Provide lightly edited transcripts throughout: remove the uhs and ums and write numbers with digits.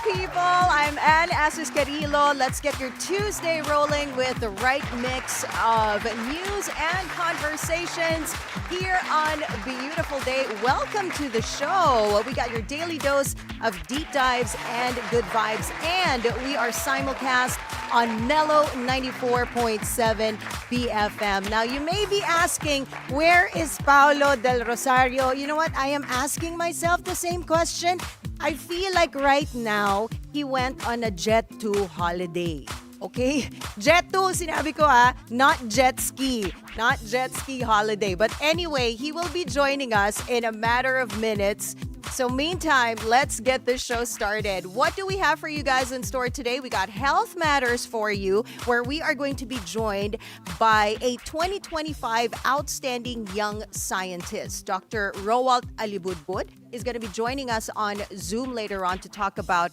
people. I'm Asis-Carilo. Let's get your Tuesday rolling with the right mix of news and conversations here on Beautiful Day. Welcome to the show. We got your daily dose of deep dives and good vibes, and we are simulcast on Mellow 94.7 BFM. Now, you may be asking, where is Paolo del Rosario? You know what? I am asking myself the same question. I feel like right now, he went on a jet to holiday. Okay? Jet to, sinabi ko not jet ski. Not jet ski holiday. But anyway, he will be joining us in a matter of minutes. So meantime, let's get this show started. What do we have for you guys in store today? We got Health Matters for you, where we are going to be joined by a 2025 Outstanding Young Scientist. Dr. Rowalt Alibudbud is going to be joining us on Zoom later on to talk about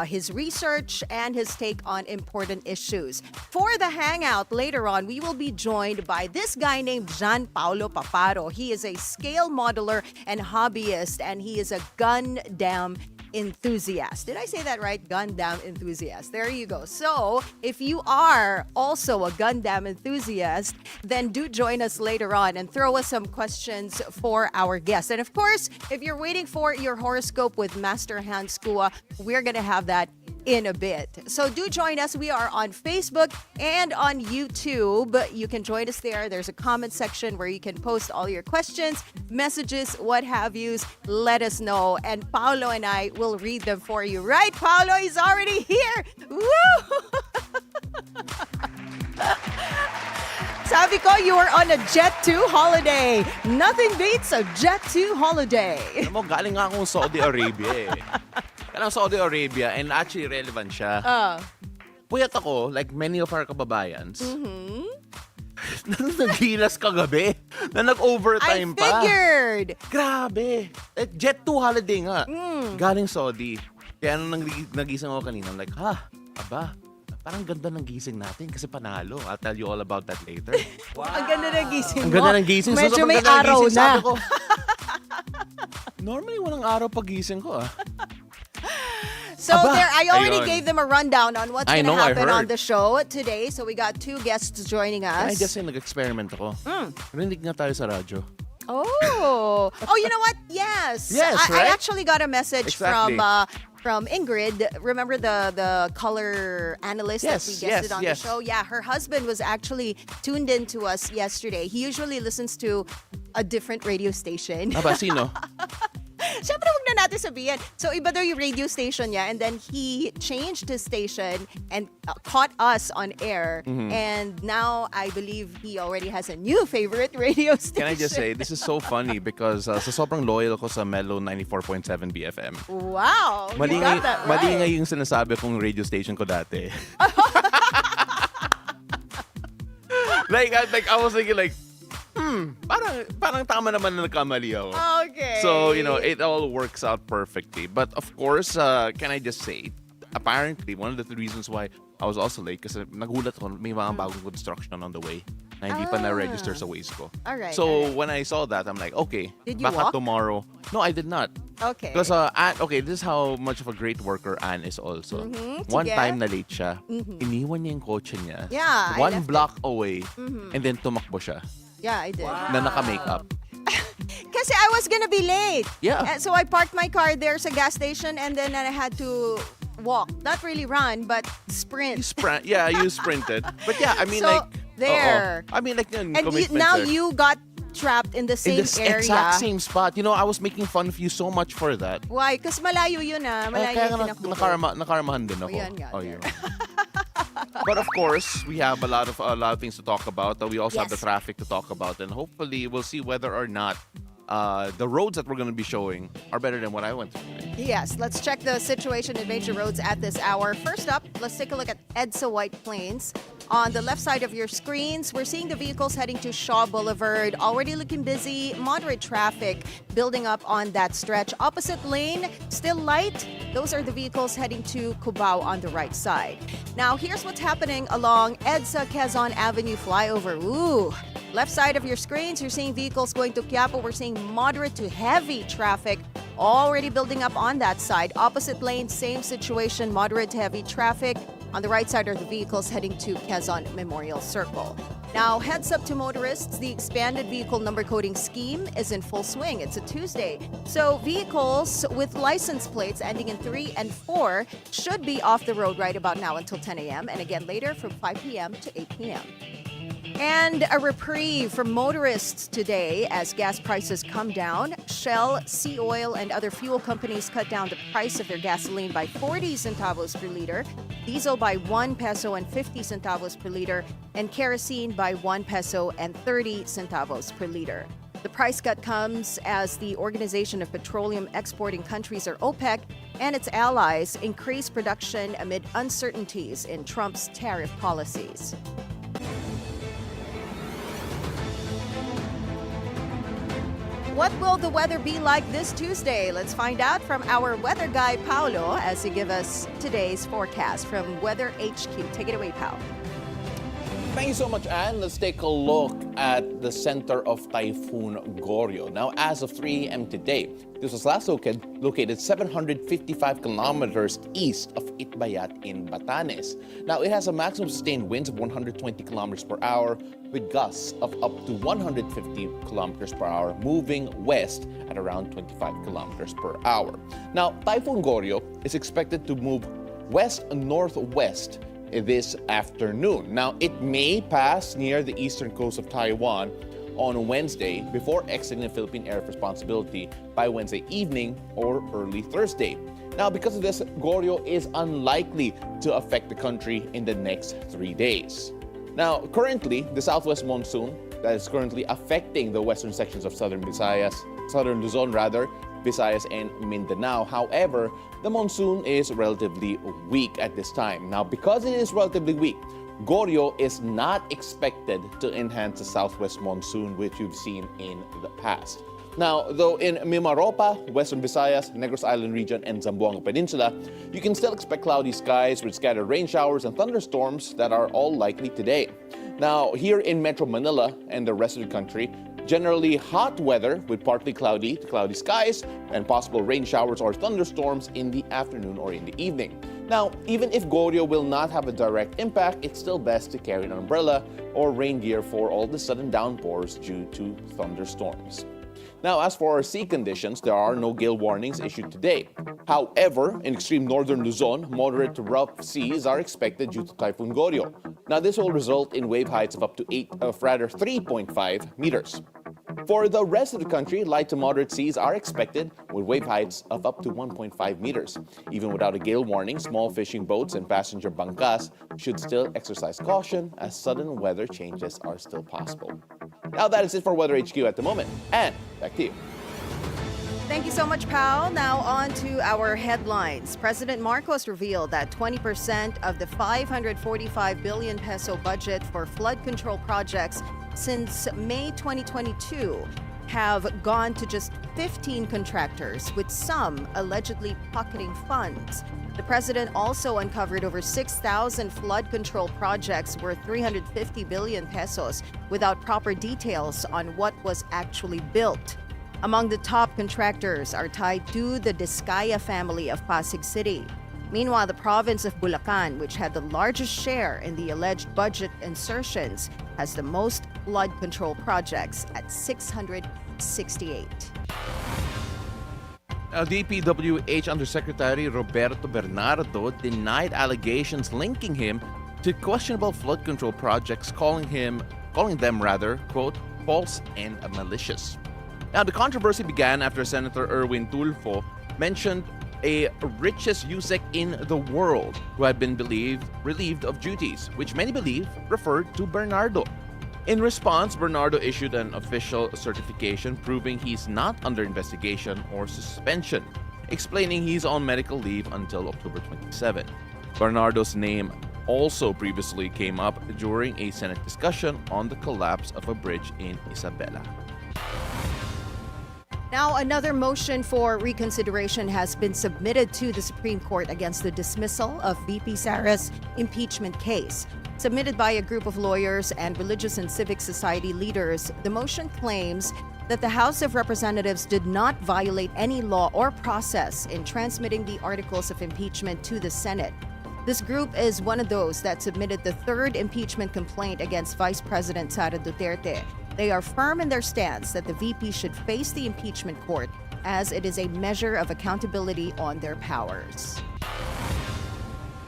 his research and his take on important issues. For the hangout later on, we will be joined by this guy named Gian Paolo Paparo. He is a scale modeler and hobbyist, and he is a Gundam enthusiast. Did I say that right? Gundam enthusiast. There you go. So, if you are also a Gundam enthusiast, then do join us later on and throw us some questions for our guests. And of course, if you're waiting for your horoscope with Master Hans Kua, we're going to have that in a bit. So do join us. We are on Facebook and on YouTube. You can join us there. There's a comment section where you can post all your questions, messages, what have yous. Let us know. And Paolo and I will read them for you. Right, Paolo is already here. Woo! Sabi ko, you were on a Jet 2 holiday. Nothing beats a Jet 2 holiday. Alam mo, galing nga akong Saudi Arabia eh. Galing Saudi Arabia and actually relevant siya. Puyat ako, like many of our kababayans, naghilas kagabi na nag-overtime pa. I figured. Grabe. Jet 2 holiday nga. Galing Saudi. Kaya nung nagising ako kanina, I'm like, aba, parang ganda ng gising natin kasi panalo. I'll tell you all about that later. Wow. Ang ganda ng gising mo. Ang ganda ng gising. Medyo So, may araw gising, na. ko, normally, walang araw pag gising ko So there, I already gave them a rundown on what's going to happen on the show today. So we got two guests joining us. Can I just say, nag-experiment ako. Rinig nga tayo sa radyo. Oh, you know what? Yes. Yes, I right? actually got a message Exactly. from Ingrid. Remember the color analyst that we guested on the show? Yeah, her husband was actually tuned in to us yesterday. He usually listens to a different radio station. Aba, sino? Siyempre, huwag na natin sabihin. So, iba daw yung radio station niya, and then he changed his station and caught us on air. And now, I believe he already has a new favorite radio station. Can I just say, this is so funny because sa sobrang loyal ko sa Mellow 94.7 BFM. Wow! Mali You got that right. Mali nga yung sinasabi kong radio station ko dati. like I was thinking like, parang tama naman na nagkamali ako. Okay. So, it all works out perfectly. But of course, can I just say, apparently, one of the reasons why I was also late kasi nagulat ko, may mga bagong construction on the way na hindi pa na-register sa Waze ko. Alright. So, when I saw that, I'm like, okay, Did you baka walk? tomorrow. No, I did not. Okay. Because, this is how much of a great worker Anne is also. One Sige. time na late siya, iniwan niya yung kotse niya. Yeah, I One left block away, and then tumakbo siya Yeah, I did. na naka-makeup. Kasi I was gonna be late. Yeah. So I parked my car there sa gas station, and then I had to walk. Not really run, but sprint. You sprinted. But yeah, I mean, So, like, there. I mean, like, yun, And commitment now there. you got trapped in the in same the area. exact same spot. I was making fun of you so much for that. Why? Kasi malayo yun Malayo Kaya yung nga tinakbo ko. nakaramahan din ako. yan nga, Yun. But of course, we have a lot of things to talk about. We also have the Yes. traffic to talk about, and hopefully, we'll see whether or not the roads that we're going to be showing are better than what I went through. Yes, let's check the situation in major roads at this hour. First up, let's take a look at EDSA White Plains. On the left side of your screens, we're seeing the vehicles heading to Shaw Boulevard. Already looking busy, moderate traffic building up on that stretch. Opposite lane, still light. Those are the vehicles heading to Cubao on the right side. Now, here's what's happening along EDSA Quezon Avenue flyover. Ooh. Left side of your screens, you're seeing vehicles going to Quiapo. We're seeing moderate to heavy traffic already building up on that side. Opposite lane, same situation, moderate to heavy traffic. On the right side are the vehicles heading to Quezon Memorial Circle. Now, heads up to motorists, the expanded vehicle number coding scheme is in full swing. It's a Tuesday. So vehicles with license plates ending in 3 and 4 should be off the road right about now until 10 a.m. and again later from 5 p.m. to 8 p.m. And a reprieve for motorists today as gas prices come down. Shell, Sea Oil, and other fuel companies cut down the price of their gasoline by 40 centavos per liter, diesel by 1 peso and 50 centavos per liter, and kerosene by 1 peso and 30 centavos per liter. The price cut comes as the Organization of Petroleum Exporting Countries, or OPEC, and its allies increase production amid uncertainties in Trump's tariff policies. What will the weather be like this Tuesday? Let's find out from our weather guy, Paolo, as he gives us today's forecast from Weather HQ. Take it away, Paolo. Thank you so much, Anne. Let's take a look at the center of Typhoon Goryo. Now, as of 3 a.m. today, this was last located 755 kilometers east of Itbayat in Batanes. Now, it has a maximum sustained winds of 120 kilometers per hour with gusts of up to 150 kilometers per hour, moving west at around 25 kilometers per hour. Now, Typhoon Goryo is expected to move west-northwest this afternoon. Now, it may pass near the eastern coast of Taiwan on Wednesday before exiting the Philippine Area of Responsibility by Wednesday evening or early Thursday. Now, because of this, Goryo is unlikely to affect the country in the next 3 days. Now, currently, the southwest monsoon that is currently affecting the western sections of southern Luzon, Visayas, and Mindanao. However, the monsoon is relatively weak at this time. Now, because it is relatively weak, Goryo is not expected to enhance the southwest monsoon, which you've seen in the past. Now, though in Mimaropa, Western Visayas, Negros Island region, and Zamboanga Peninsula, you can still expect cloudy skies with scattered rain showers and thunderstorms that are all likely today. Now, here in Metro Manila and the rest of the country, generally hot weather with partly cloudy to cloudy skies and possible rain showers or thunderstorms in the afternoon or in the evening. Now, even if Goryo will not have a direct impact, it's still best to carry an umbrella or rain gear for all the sudden downpours due to thunderstorms. Now, as for our sea conditions, there are no gale warnings issued today. However, in extreme northern Luzon, moderate to rough seas are expected due to Typhoon Goryo. Now, this will result in wave heights of up to 3.5 meters. For the rest of the country, light to moderate seas are expected with wave heights of up to 1.5 meters. Even without a gale warning, small fishing boats and passenger bangkas should still exercise caution as sudden weather changes are still possible. Now that is it for Weather HQ at the moment. And back to you. Thank you so much, Pao. Now on to our headlines. President Marcos revealed that 20% of the 545 billion peso budget for flood control projects since May 2022 have gone to just 15 contractors, with some allegedly pocketing funds. The president also uncovered over 6,000 flood control projects worth 350 billion pesos without proper details on what was actually built. Among the top contractors are tied to the Discaya family of Pasig City. Meanwhile, the province of Bulacan, which had the largest share in the alleged budget insertions, has the most flood control projects at 668. DPWH Undersecretary Roberto Bernardo denied allegations linking him to questionable flood control projects, calling them quote, false and malicious. Now, the controversy began after Senator Erwin Tulfo mentioned a richest USEC in the world who had been relieved of duties, which many believe referred to Bernardo. In response, Bernardo issued an official certification proving he's not under investigation or suspension, explaining he's on medical leave until October 27. Bernardo's name also previously came up during a Senate discussion on the collapse of a bridge in Isabela. Now, another motion for reconsideration has been submitted to the Supreme Court against the dismissal of VP Sara's impeachment case. Submitted by a group of lawyers and religious and civic society leaders, the motion claims that the House of Representatives did not violate any law or process in transmitting the articles of impeachment to the Senate. This group is one of those that submitted the third impeachment complaint against Vice President Sara Duterte. They are firm in their stance that the VP should face the impeachment court as it is a measure of accountability on their powers.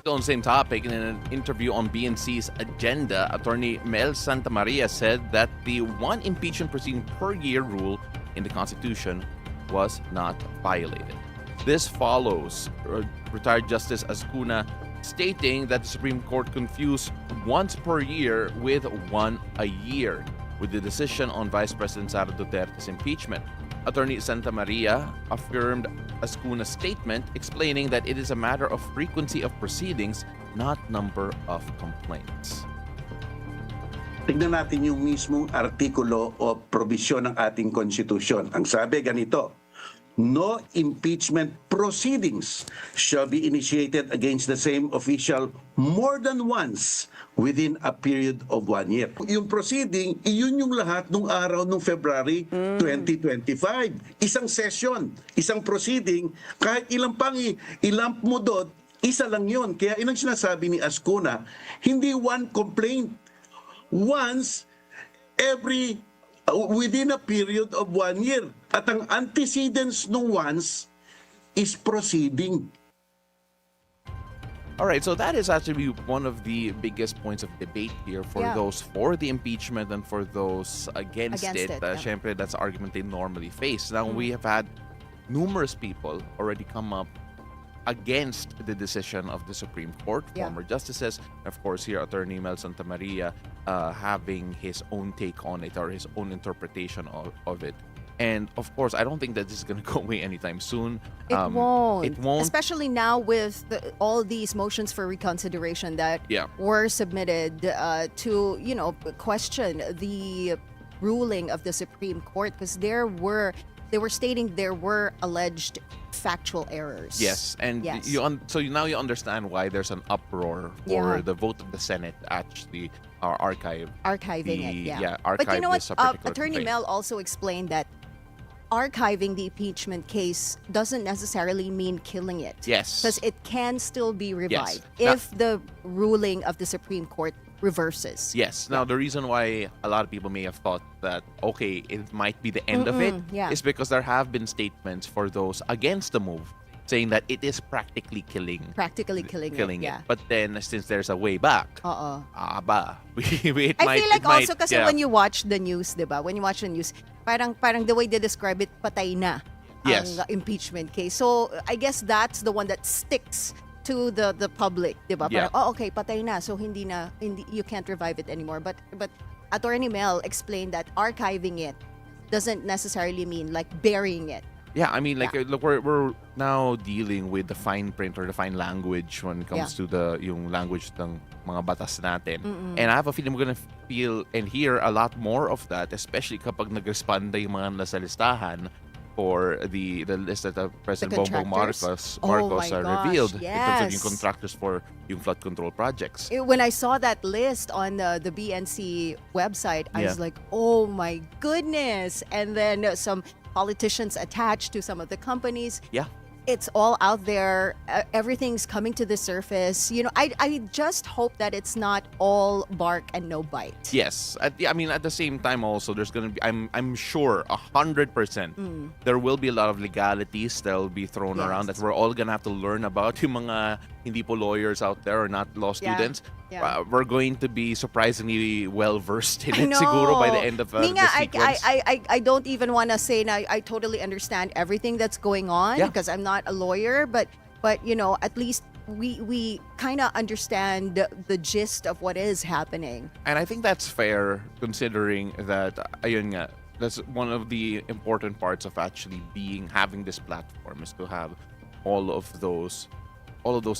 Still on the same topic, in an interview on BNC's Agenda, Attorney Mel Santamaria said that the one impeachment proceeding per year rule in the Constitution was not violated. This follows retired Justice Ascuna stating that the Supreme Court confused once per year with one a year with the decision on Vice President Sara Duterte's impeachment. Attorney Santamaria affirmed Ascuna's statement, explaining that it is a matter of frequency of proceedings, not number of complaints. Tignan natin yung mismong artikulo o probisyon ng ating konstitusyon. Ang sabi ganito, no impeachment proceedings shall be initiated against the same official more than once within a period of 1 year. Yung proceeding, iyon yung lahat nung araw nung February 2025. Isang session, isang proceeding, kahit ilang ilamp mo doon, isa lang yun. Kaya inang sinasabi ni Ascuna, hindi one complaint. Once every within a period of 1 year. At ang antecedents nung once is proceeding. All right, so that is actually one of the biggest points of debate here for those for the impeachment and for those against it. Syempre, that's the argument they normally face. Now, we have had numerous people already come up against the decision of the Supreme Court, former justices. Of course, here, Attorney Mel Santamaria having his own take on it or his own interpretation of it. And of course, I don't think that this is going to go away anytime soon. It won't. It won't. Especially now with all these motions for reconsideration that were submitted to, question the ruling of the Supreme Court, because they were stating there were alleged factual errors. Yes, and so now you understand why there's an uproar for the vote of the Senate actually archiving it. But you know what? Attorney complaint. Mel also explained that archiving the impeachment case doesn't necessarily mean killing it. Yes. Because it can still be revived if the ruling of the Supreme Court reverses. Yes. Now, the reason why a lot of people may have thought that, okay, it might be the end of it is because there have been statements for those against the move saying that it is practically killing it. But then, since there's a way back, I feel like also kasi when you watch the news, diba? When you watch the news, parang the way they describe it, patay na ang impeachment case. So, I guess that's the one that sticks to the public, diba? Parang, okay, patay na. So, hindi you can't revive it anymore. But Attorney Mel explained that archiving it doesn't necessarily mean like burying it. Yeah, I mean, look, we're now dealing with the fine print or the fine language when it comes to yung language ng mga batas natin. And I have a feeling we're gonna feel and hear a lot more of that, especially kapag nag-respanda yung mga nasa listahan for the list that President Bongbong Marcos revealed in terms of yung contractors for yung flood control projects. When I saw that list on the BNC website, I was like, oh my goodness. And then some politicians attached to some of the companies. Yeah. It's all out there. Everything's coming to the surface. I just hope that it's not all bark and no bite. Yes. At the same time also, there's going to be, I'm sure, 100%, there will be a lot of legalities that will be thrown around that we're all going to have to learn about. Yung mga hindi po lawyers out there or not law students. We're going to be surprisingly well-versed in it siguro by the end of the sequence. I don't even want to say na I totally understand everything that's going on because I'm not a lawyer, but at least we kind of understand the gist of what is happening. And I think that's fair considering that ayun nga, that's one of the important parts of actually having this platform is to have all of those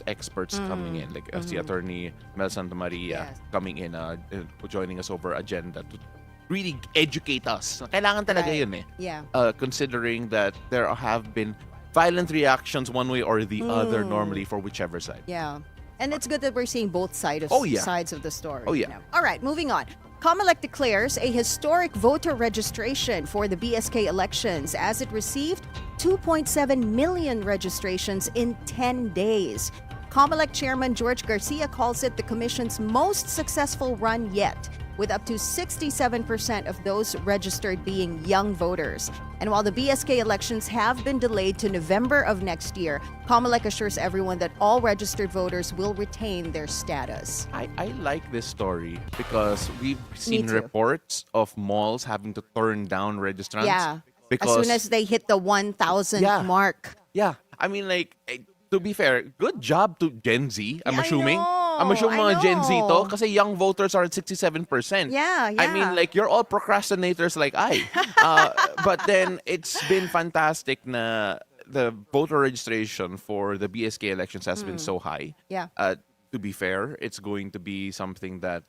experts coming in, like the Attorney Mel Santamaria coming in, joining us over Agenda to really educate us. Kailangan talaga yun eh. Yeah. Considering that there have been violent reactions one way or the other normally for whichever side. Yeah. And it's good that we're seeing both sides of the story. Oh, yeah. All right, moving on. COMELEC declares a historic voter registration for the BSK elections as it received 2.7 million registrations in 10 days. COMELEC Chairman George Garcia calls it the Commission's most successful run yet, with up to 67% of those registered being young voters. And while the BSK elections have been delayed to November of next year, COMELEC assures everyone that all registered voters will retain their status. I like this story because we've seen too. reports of malls having to turn down registrants. Yeah, Because, as soon as they hit the 1,000 Yeah. mark. yeah, I mean, like, to be fair, good job to Gen Z, I'm Yeah, I assuming. know, I'm assuming I mga Gen Z to know. kasi young voters are at 67%. Yeah, I mean, yeah. like, you're all procrastinators like I. But then it's been fantastic na the voter registration for the BSK elections has been so high. Yeah. To be fair, it's going to be something that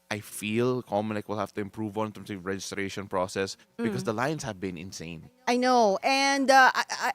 I feel COMELEC will have to improve on in terms of registration process because the lines have been insane. I know. And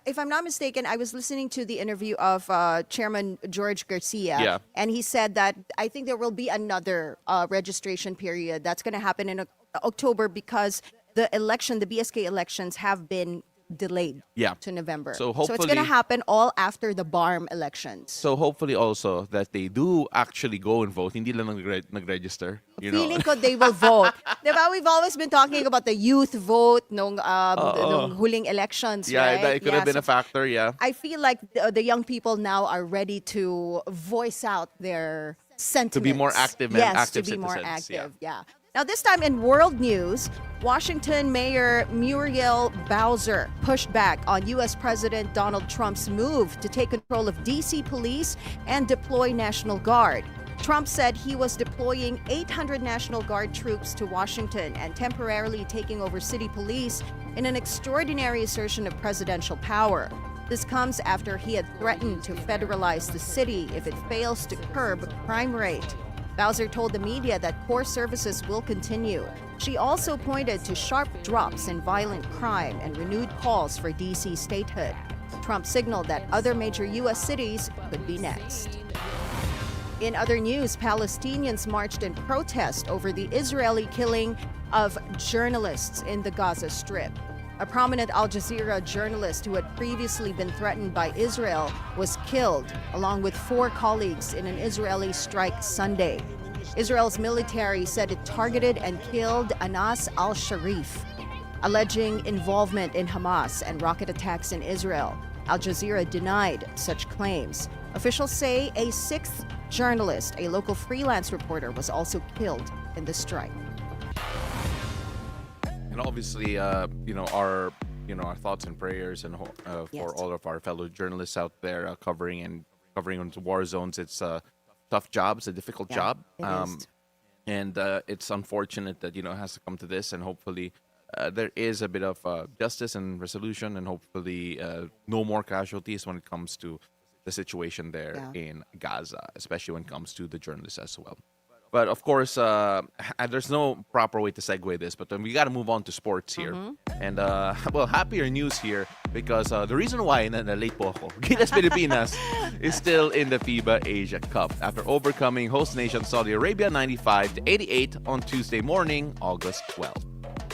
if I'm not mistaken, I was listening to the interview of Chairman George Garcia. Yeah. And he said that I think there will be another registration period that's going to happen in October because the BSK elections have been delayed Yeah. to November. So it's going to hopefully- happen all after the BARM elections. So hopefully also that they do actually go and vote, hindi lang nag-register. You know? Feeling ko they will vote. Diba? We've always been talking about the youth vote nung huling elections, Yeah, right? that could have been so a factor, yeah. I feel like the young people now are ready to voice out their sentiments. more active and yes, active to be more citizens, yeah. active. Yeah. Now, this time in world news, Washington Mayor Muriel Bowser pushed back on U.S. President Donald Trump's move to take control of D.C. police and deploy National Guard. Trump said he was deploying 800 National Guard troops to Washington and temporarily taking over city police in an extraordinary assertion of presidential power. This comes after he had threatened to federalize the city if it fails to curb crime rate. Bowser told the media that core services will continue. She also pointed to sharp drops in violent crime and renewed calls for D.C. statehood. Trump signaled that other major U.S. cities could be next. In other news, Palestinians marched in protest over the Israeli killing of journalists in the Gaza Strip. A prominent Al Jazeera journalist who had previously been threatened by Israel was killed, along with 4 colleagues in an Israeli strike Sunday. Israel's military said it targeted and killed Anas al-Sharif, alleging involvement in Hamas and rocket attacks in Israel. Al Jazeera denied such claims. Officials say a 6th journalist, a local freelance reporter, was also killed in the strike. And obviously, our thoughts and prayers and for Yes. all of our fellow journalists out there covering on war zones. It's a tough job. It's a difficult Yeah, job. it is. And it's unfortunate that it has to come to this. And hopefully, there is a bit of justice and resolution, and hopefully, no more casualties when it comes to the situation there Yeah. in Gaza, especially when it comes to the journalists as well. But of course, there's no proper way to segue this, but we got to move on to sports here. And happier news here because the reason why late po ako, Gilas Pilipinas is still in the FIBA Asia Cup after overcoming host nation Saudi Arabia 95-88 on Tuesday morning, August 12th.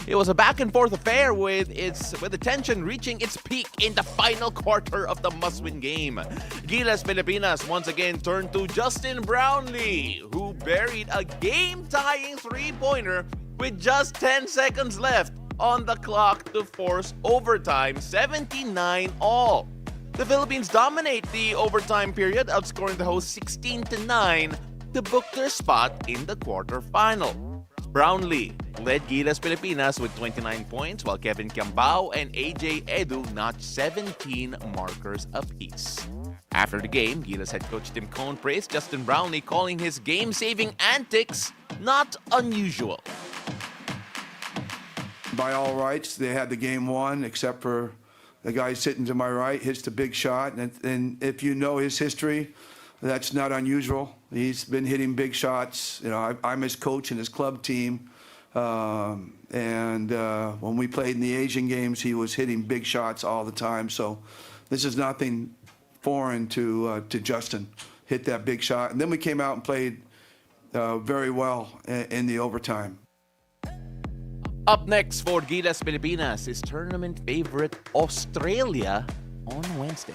It was a back-and-forth affair with the tension reaching its peak in the final quarter of the must-win game. Gilas Pilipinas once again turned to Justin Brownlee, who buried a game-tying three-pointer with just 10 seconds left on the clock to force overtime 79-all. The Philippines dominate the overtime period, outscoring the hosts 16-9 to book their spot in the quarterfinal. Brownlee led Gilas Pilipinas with 29 points, while Kevin Kiambao and AJ Edu notched 17 markers apiece. After the game, Gilas head coach Tim Cone praised Justin Brownlee, calling his game-saving antics not unusual. By all rights, they had the game won, except for the guy sitting to my right hits the big shot. And if you know his history, that's not unusual. He's been hitting big shots. I'm his coach and his club team. When we played in the Asian games, he was hitting big shots all the time. So this is nothing foreign to Justin. Hit that big shot. And then we came out and played very well in the overtime. Up next for Gilas Pilipinas is tournament favorite Australia on Wednesday.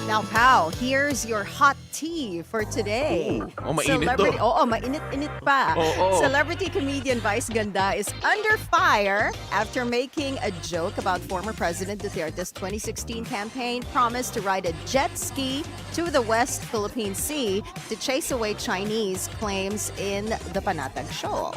Now, Pao, here's your hot tea for today. Oh, mainit to. Mainit pa. Oo. Celebrity comedian Vice Ganda is under fire after making a joke about former President Duterte's 2016 campaign promise to ride a jet ski to the West Philippine Sea to chase away Chinese claims in the Panatag Shoal.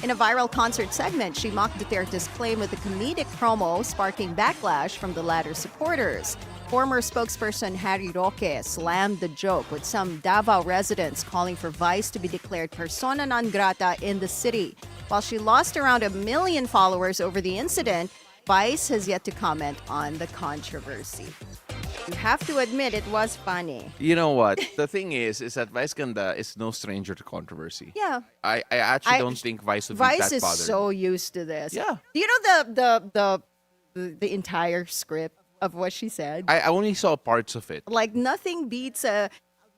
In a viral concert segment, she mocked Duterte's claim with a comedic promo, sparking backlash from the latter's supporters. Former spokesperson Harry Roque slammed the joke, with some Davao residents calling for Vice to be declared persona non grata in the city. While she lost around 1 million followers over the incident, Vice has yet to comment on the controversy. You have to admit it was funny. You know what? The thing is that Vice Ganda is no stranger to controversy. Yeah. I actually don't think Vice would be Vice that is bothered. so used to this. Yeah. Do you know the entire script of what she said? I only saw parts of it. Like, nothing beats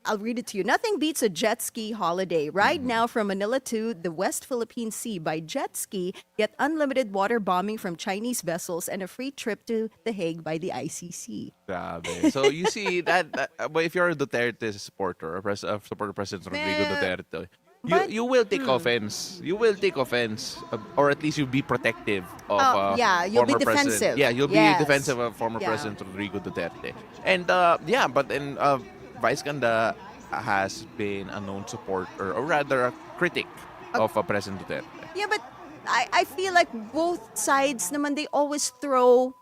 I'll read it to you. Nothing beats a jet ski holiday. Ride now from Manila to the West Philippine Sea by jet ski. Get unlimited water bombing from Chinese vessels and a free trip to The Hague by the ICC. Grabe. So you see that but if you're a Duterte supporter, supporter of President Rodrigo Man. Duterte, But- you will take offense. You will take offense, or at least you'll be protective of yeah, you'll be former defensive. President. Yeah, you'll be Yes. defensive of former Yeah. President Rodrigo Duterte. And but then Vice Ganda has been a known supporter, or rather a critic of President Duterte. Yeah, but I feel like both sides naman, they always throw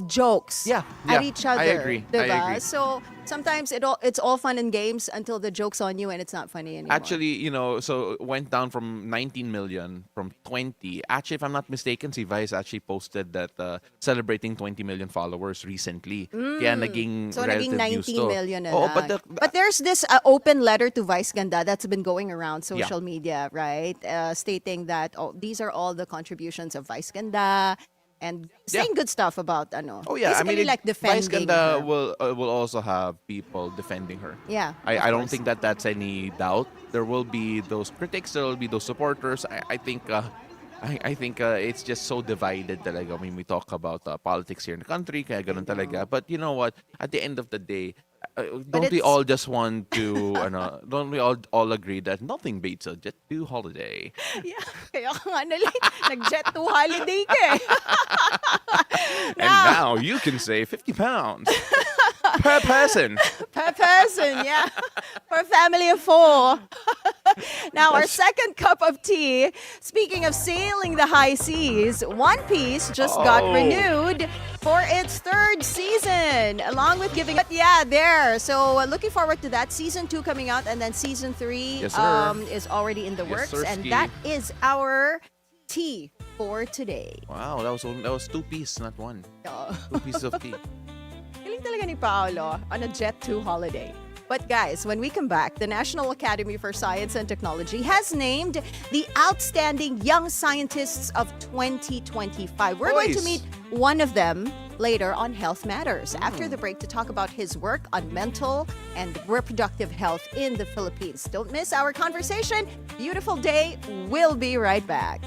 jokes Yeah, at yeah, each other. I agree, I diba? agree. So sometimes it's all fun and games until the joke's on you and it's not funny anymore. Actually, so it went down from 19 million from 20. Actually, if I'm not mistaken, si Vice actually posted that celebrating 20 million followers recently. Kaya naging so relative naging news 19 to. million na Oo, lang. But there's this open letter to Vice Ganda that's been going around social media, right? Stating that these are all the contributions of Vice Ganda and saying good stuff about Oh yeah, basically I mean, like defending Vice Ganda her. will also have people defending her. Yeah, I of don't course. think that that's any doubt. There will be those critics, there will be those supporters. I think it's just so divided talaga when we talk about politics here in the country. Kaya ganun talaga. But you know what? At the end of the day, don't we it's- all just want to, don't we all agree that nothing beats a jet to holiday? Yeah, kaya nga nag-jet to holiday ka eh. And now you can save 50 pounds per person. Per person, yeah. For a family of 4. Now, our second cup of tea, speaking of sailing the high seas, One Piece just got Oh. renewed for its 3rd season, along with giving... But yeah, there. So, looking forward to that. Season 2 coming out, and then Season 3 Yes, sir. is already in the Yes, works. sir, And ski. that is our tea for today. Wow, that was 2 pieces, not 1. 2 pieces of tea. Galing talaga ni Paolo on a Jet 2 holiday. But guys, when we come back, the National Academy for Science and Technology has named the Outstanding Young Scientists of 2025. We're going to Boys. meet one of them later on Health Matters, after the break, to talk about his work on mental and reproductive health in the Philippines. Don't miss our conversation. Beautiful day. We'll be right back.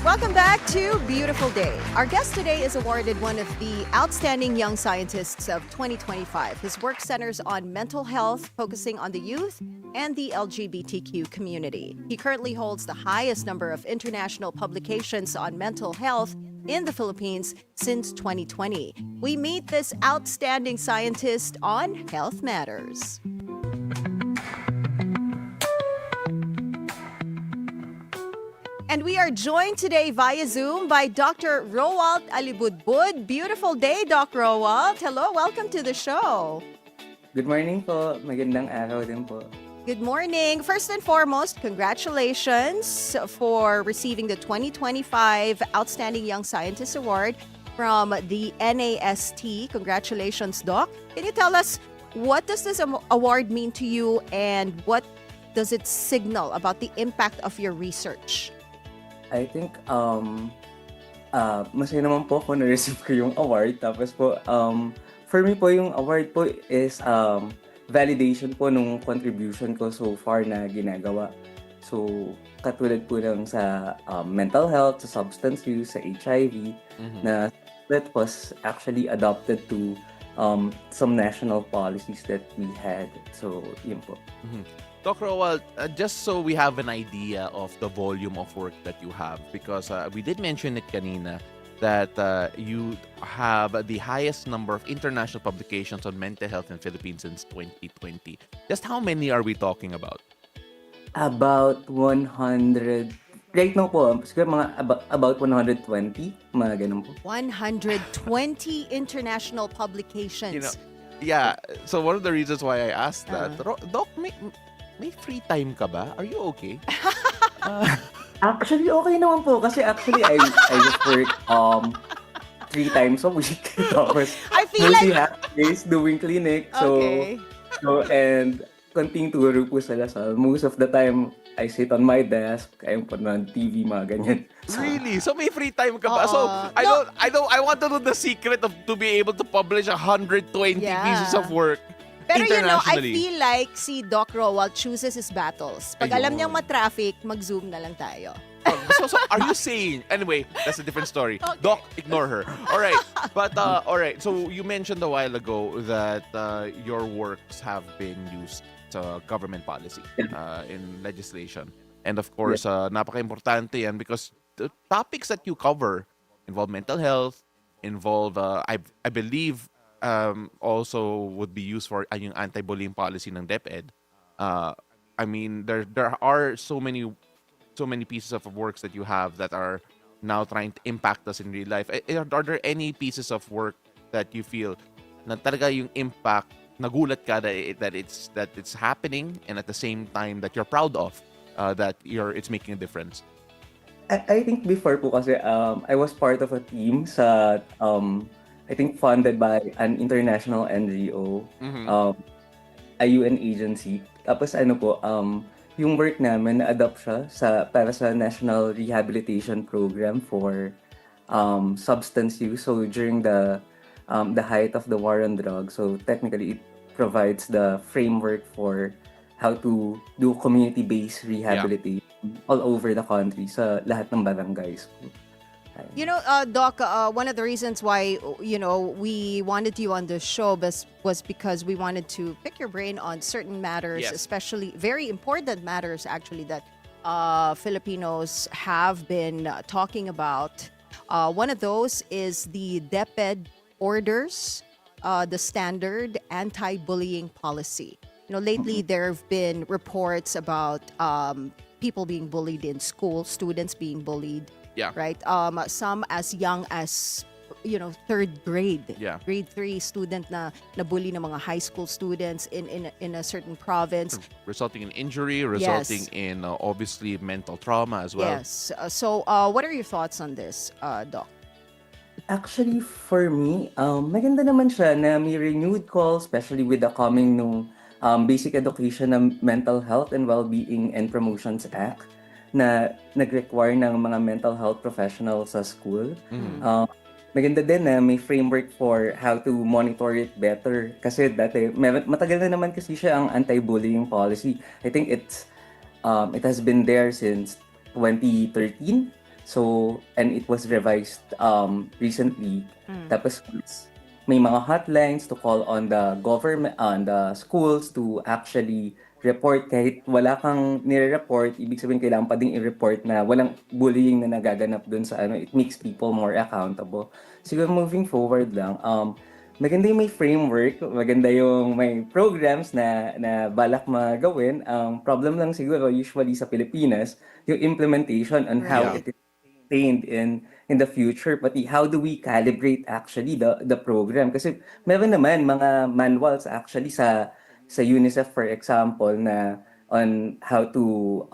Welcome back to Beautiful Day. Our guest today is awarded one of the Outstanding Young Scientists of 2025. His work centers on mental health, focusing on the youth and the LGBTQ community. He currently holds the highest number of international publications on mental health in the Philippines since 2020. We meet this outstanding scientist on Health Matters. And we are joined today via Zoom by Dr. Rowalt Alibudbud. Beautiful day, Doc Rowalt. Hello, welcome to the show. Good morning po. Magandang araw din po. Good morning. First and foremost, congratulations for receiving the 2025 Outstanding Young Scientist Award from the NAST. Congratulations, Doc. Can you tell us what does this award mean to you and what does it signal about the impact of your research? I think masaya naman po ako na-receive ko yung award. Tapos po, for me po yung award po is validation po nung contribution ko so far na ginagawa. So, katulad po lang sa mental health, sa substance use, sa HIV, na that was actually adopted to some national policies that we had. So, yun po. Dr. Rowalt, just so we have an idea of the volume of work that you have, because we did mention it kanina, that you have the highest number of international publications on mental health in Philippines since 2020. Just how many are we talking about? About 100, right now po, siguro mga about 120, mga ganun po. 120 international publications. You know, yeah, so one of the reasons why I asked that, Doc, may free time ka ba? Are you okay? Actually, okay naman po. Kasi actually, I just work 3 times a week. Tapos, I feel mostly like... half days doing clinic. So, Okay. and konting turo po sa Lasal. Most of the time, I sit on my desk, kaya po ng TV, mga ganyan. Really? So may free time ka ba? So Oo. I want to know the secret of to be able to publish 120 Yeah. pieces of work. Pero you know, I internationally. feel like si Doc Rowalt chooses his battles. Pag alam Ayun. niyang ma-traffic, mag-zoom na lang tayo. So are you saying, anyway, that's a different story. Okay. Doc, ignore her. All right. But all right. So you mentioned a while ago that your works have been used to government policy in legislation. And of course, napaka-importante yan because the topics that you cover involve mental health, involve I believe also would be used for yung anti-bullying policy ng DepEd. I mean, there are so many pieces of works that you have that are now trying to impact us in real life. Are there any pieces of work that you feel na talaga yung impact, nagulat ka that it's happening, and at the same time that you're proud of that it's making a difference? I think before po kasi, I was part of a team sa, I think funded by an international NGO, a UN agency. Tapos ano po, yung work namin na-adopt siya para sa National Rehabilitation Program for substance use. So during the height of the war on drugs, so technically it provides the framework for how to do community-based rehabilitation all over the country sa lahat ng barangays. You know, Doc, one of the reasons why, you know, we wanted you on the show was because we wanted to pick your brain on certain matters, Yes. especially very important matters, actually, that Filipinos have been talking about. One of those is the DepEd orders, the standard anti-bullying policy. You know, lately there have been reports about people being bullied in school, students being bullied. Yeah. Right. Some as young as, you know, 3rd grade. Yeah. Grade 3 student na bully ng mga high school students in a certain province. Resulting in injury, resulting in obviously mental trauma as well. Yes. So what are your thoughts on this, Doc? Actually, for me, maganda naman siya na may renewed call, especially with the coming nung Basic Education ng Mental Health and Wellbeing and Promotions Act na nag-require ng mga mental health professionals sa school. Maganda din na may framework for how to monitor it better. Kasi dati, matagal na naman kasi siya ang anti-bullying policy. I think it has been there since 2013. So, and it was revised recently. Tapos, may mga hotlines to call on the government, on the schools to actually report kahit wala kang nire-report, ibig sabihin kailangan pa ding i-report na walang bullying na nagaganap dun sa ano, it makes people more accountable. Siguro moving forward lang, maganda yung may framework, maganda yung may programs na balak magawin. Ang problem lang siguro usually sa Pilipinas, yung implementation on how Right. it is sustained in the future, pati how do we calibrate actually the program, kasi meron naman mga manuals actually sa UNICEF for example na on how to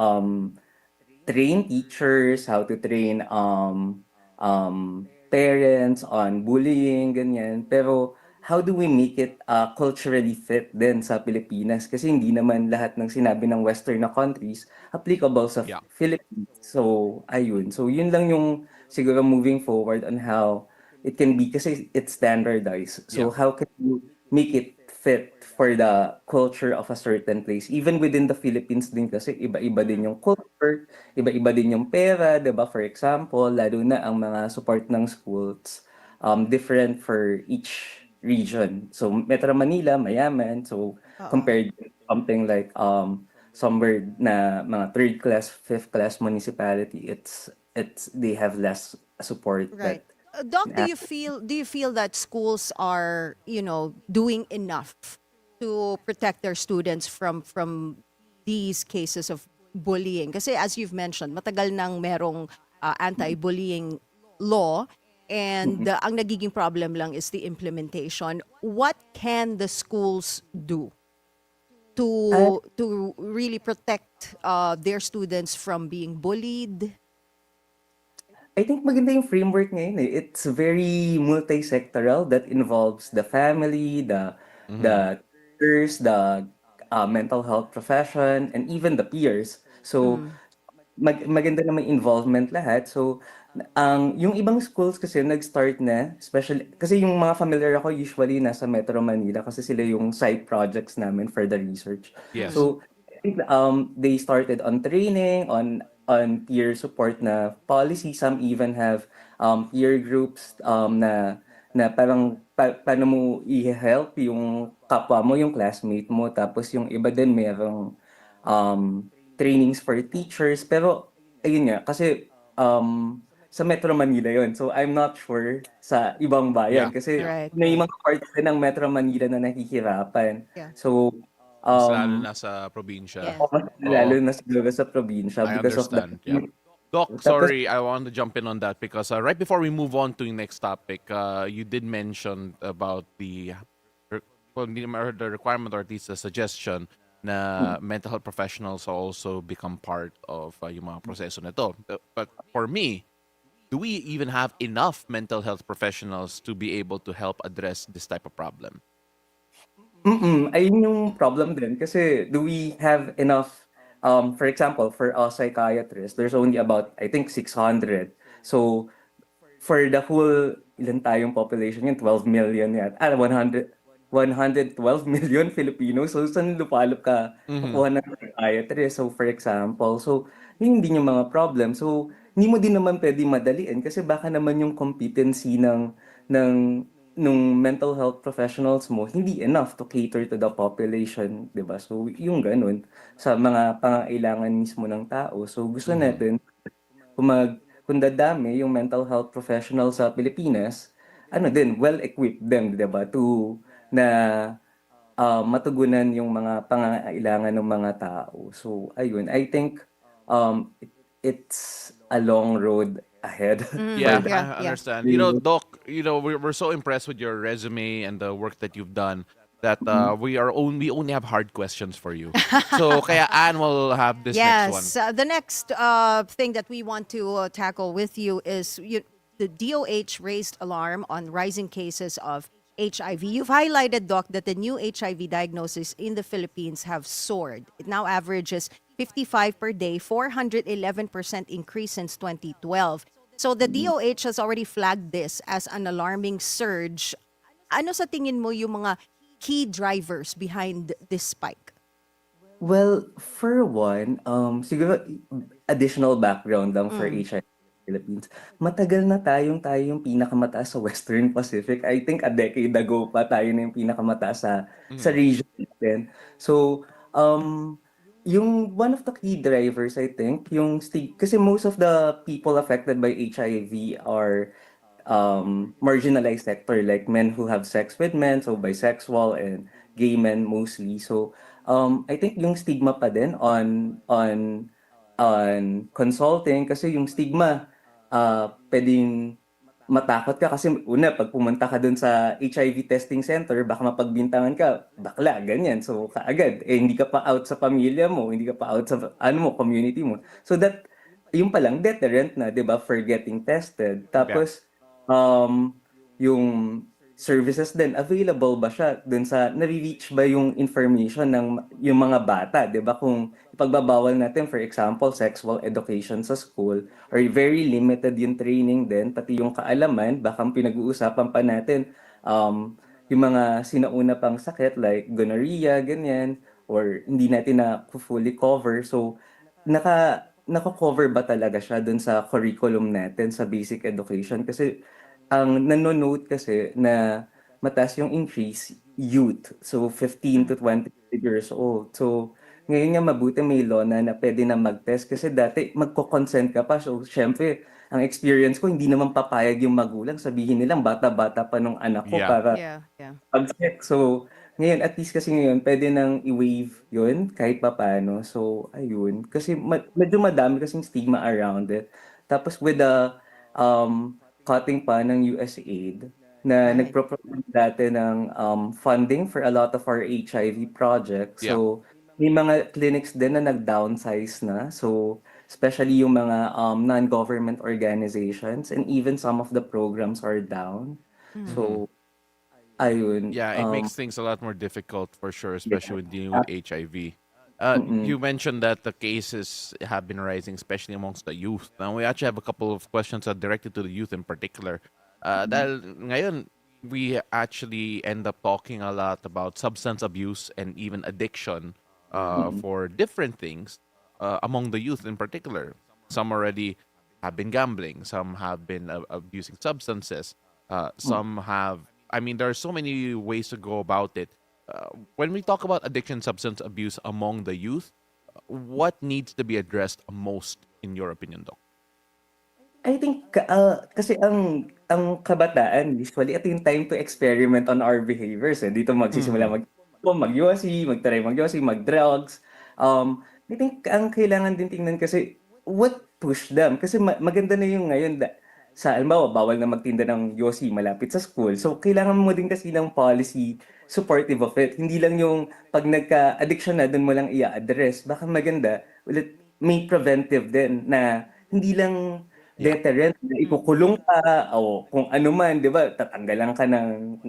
train teachers, how to train parents on bullying, ganyan. Pero how do we make it culturally fit din sa Pilipinas? Kasi hindi naman lahat ng sinabi ng Western na countries applicable sa Yeah. Philippines. So, ayun. So, yun lang yung siguro moving forward on how it can be kasi it's standardized. So, Yeah. how can you make it fit for the culture of a certain place? Even within the Philippines din kasi iba-iba din yung culture, iba-iba din yung pera, 'di ba? For example, lalo na ang mga support ng schools different for each region. So Metro Manila mayaman, so Oo. compared to something like somewhere na mga third class, fifth class municipality, it's they have less support Right. that Doc, do you feel that schools are, doing enough to protect their students from these cases of bullying? Kasi as you've mentioned, matagal nang merong anti-bullying law, and ang nagiging problem lang is the implementation. What can the schools do to really protect their students from being bullied? I think maganda yung framework ngayon eh. It's very multi-sectoral that involves the family, the teachers, the mental health profession, and even the peers. So maganda na may involvement lahat. So yung ibang schools kasi nag-start na, especially kasi yung mga familiar ako usually nasa Metro Manila kasi sila yung side projects namin for the research. Yes. So I think they started on training, on peer support na policy. Some even have peer groups na parang paano mo i-help yung kapwa mo, yung classmate mo. Tapos yung iba din merong trainings for teachers. Pero ayun nga, kasi sa Metro Manila yon. So I'm not sure sa ibang bayan Yeah. kasi Right. may mga parts din ng Metro Manila na nahihirapan. Yeah. So Mas lalo na sa probinsya. Yes. mas lalo na siguro sa probinsya I because of that. understand. Yeah. Doc, Tapos, sorry, I want to jump in on that because right before we move on to the next topic, you did mention about the requirement or at least the suggestion na mental health professionals also become part of yung mga proseso na to. But for me, do we even have enough mental health professionals to be able to help address this type of problem? ayun yung problem din kasi do we have enough for example for a psychiatrist there's only about I think 600. So for the whole ilan tayong population yun 12 million yan 112 million Filipinos, so saan lupalop ka kukuha ng psychiatrist? So for example, so yun din yung mga problem. So hindi mo din naman pwede madaliin kasi baka naman yung competency ng nung mental health professionals mo hindi enough to cater to the population, 'di ba? So yung ganun sa mga pangangailangan mismo ng tao. So gusto natin kung dadami yung mental health professionals sa Pilipinas, ano din, well-equipped them, 'di ba? Na matugunan yung mga pangangailangan ng mga tao. So ayun, I think it's a long road ahead. Yeah, Yeah, I yeah. understand. Doc, we're so impressed with your resume and the work that you've done that we only have hard questions for you. So kaya Anne will have this next one. Yes. The next thing that we want to tackle with you is the DOH raised alarm on rising cases of HIV. You've highlighted, Doc, that the new HIV diagnoses in the Philippines have soared. It now averages 55 per day, 411% increase since 2012. So the DOH has already flagged this as an alarming surge. Ano sa tingin mo yung mga key drivers behind this spike? Well, for one, siguro additional background lang for HIV Philippines. Matagal na tayo yung pinakamataas sa Western Pacific. I think a decade ago pa tayo na yung pinakamataas sa region natin. So, um, yung one of the key drivers, I think, yung kasi most of the people affected by HIV are marginalized sector, like men who have sex with men, so bisexual and gay men mostly. So I think yung stigma pa din on consulting, kasi yung stigma, pwedeng matakot ka kasi una, pag pumunta ka dun sa HIV testing center, baka mapagbintangan ka, bakla, ganyan. So kaagad, hindi ka pa out sa pamilya mo, hindi ka pa out sa community mo. So that, yung palang deterrent na, 'di ba, for getting tested. Yeah. Tapos um yung services din, available ba siya dun sa, nare-reach ba yung information ng yung mga bata, 'di ba? Kung ipagbabawal natin, for example, sexual education sa school, or very limited yung training din, pati yung kaalaman, baka pinag-uusapan pa natin yung mga sinauna pang sakit like gonorrhea, ganyan, or hindi natin na fully cover. So nako-cover ba talaga siya dun sa curriculum natin sa basic education? Kasi ang nano-note kasi na mataas yung increase youth. So 15 to 25 years old. So ngayon nga mabuti may law na pwede na mag-test, kasi dati magko-consent ka pa. So syempre, ang experience ko, hindi naman papayag yung magulang. Sabihin nilang bata-bata pa nung anak ko Yeah. para Yeah, yeah. pag-sex. So ngayon, at least kasi ngayon, pwede nang i-waive yun kahit papaano. So ayun. Kasi medyo madami kasing stigma around it. Tapos with the cutting pa ng USAID, na Right. nagpro-provide dati ng funding for a lot of our HIV projects. Yeah. So may mga clinics din na nag-downsize na. So especially yung mga non-government organizations, and even some of the programs are down. So ayun. Yeah, it makes things a lot more difficult for sure, especially when dealing Yeah. with HIV. Mm-mm. You mentioned that the cases have been rising, especially amongst the youth. Now, we actually have a couple of questions that are directed to the youth in particular. Dahil ngayon, we actually end up talking a lot about substance abuse and even addiction for different things among the youth in particular. Some already have been gambling, some have been abusing substances, some have, I mean, there are so many ways to go about it. When we talk about addiction, substance abuse among the youth, what needs to be addressed most, in your opinion, Doc? I think kasi ang kabataan usually ito yung time to experiment on our behaviors, eh. Dito magsisimula mag-yosi, mag-try mag-yosi, mag-drugs. I think ang kailangan din tingnan kasi what pushed them. Kasi maganda na yung ngayon sa halimbawa, bawal na magtinda ng yosi malapit sa school. So kailangan mo din kasi ng policy supportive of it. Hindi lang yung pag nagka-addiction na, doon mo lang i-address. Baka maganda ulit may preventive din na hindi lang deterrent na ikukulong ka o kung ano man, 'di ba? Tatanggalan ka ng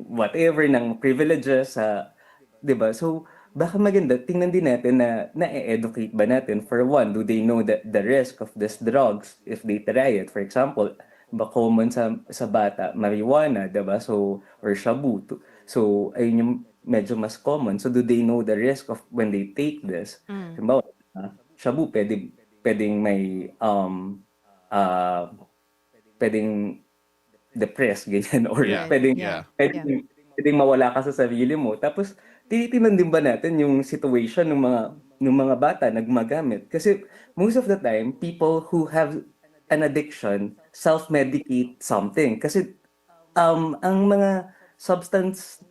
whatever, ng privileges sa, 'di ba? So baka maganda tingnan din natin na na-educate ba natin, for one, do they know that the risk of these drugs if they try it? For example, ba common sa bata marijuana, 'di ba? So or shabu. So ayun yung medyo mas common. So do they know the risk of when they take this? Halimbawa, shabu pwedeng may uh, pwedeng depressed, ganyan, or Yeah, pwedeng, yeah. pwedeng mawala ka sa sarili mo. Tapos, tinitingnan din ba natin yung situation ng mga bata na gumagamit? Kasi most of the time, people who have an addiction self-medicate something. Kasi ang mga substances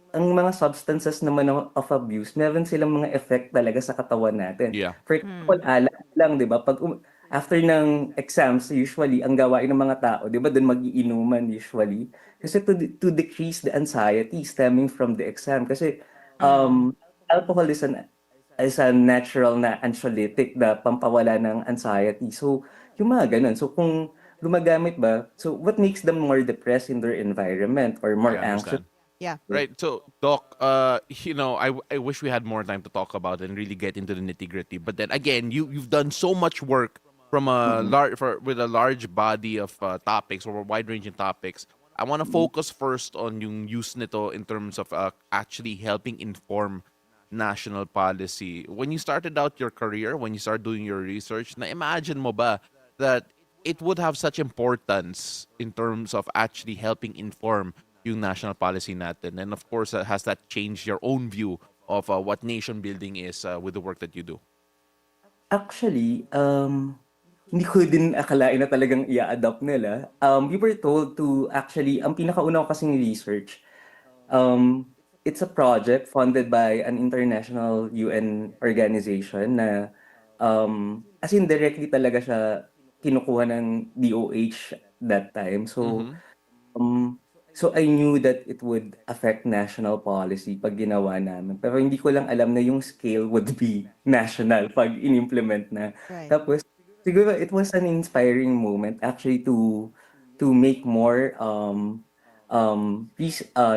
naman of abuse, meron silang mga effect talaga sa katawan natin. Yeah. For example, alak lang, 'di ba? Pag after ng exams, usually ang gawain ng mga tao, 'di ba, doon mag-iinuman usually. Kasi to decrease the anxiety stemming from the exam. Kasi alcohol is a natural na anxiolytic na pampawala ng anxiety. So, yung mga ganun. So, kung gumagamit ba, so what makes them more depressed in their environment or more I anxious? understand. Yeah. Right. So, Doc, I wish we had more time to talk about it and really get into the nitty-gritty. But then again, you've done so much work from a with a large body of topics or wide-ranging topics. I want to focus first on yung use nito in terms of actually helping inform national policy. When you started out your career, when you started doing your research, na-imagine mo ba that it would have such importance in terms of actually helping inform yung national policy natin? And of course, has that changed your own view of what nation building is with the work that you do? Actually, hindi ko din akalain na talagang i-adopt nila. We were told to actually, ang pinakauna ko kasing research, it's a project funded by an international UN organization na as in directly talaga siya kinukuha ng DOH that time. So, Mhm. Um, so I knew that it would affect national policy pag ginawa namin. Pero hindi ko lang alam na yung scale would be national pag in-implement na. Right. Tapos, siguro it was an inspiring moment actually to make more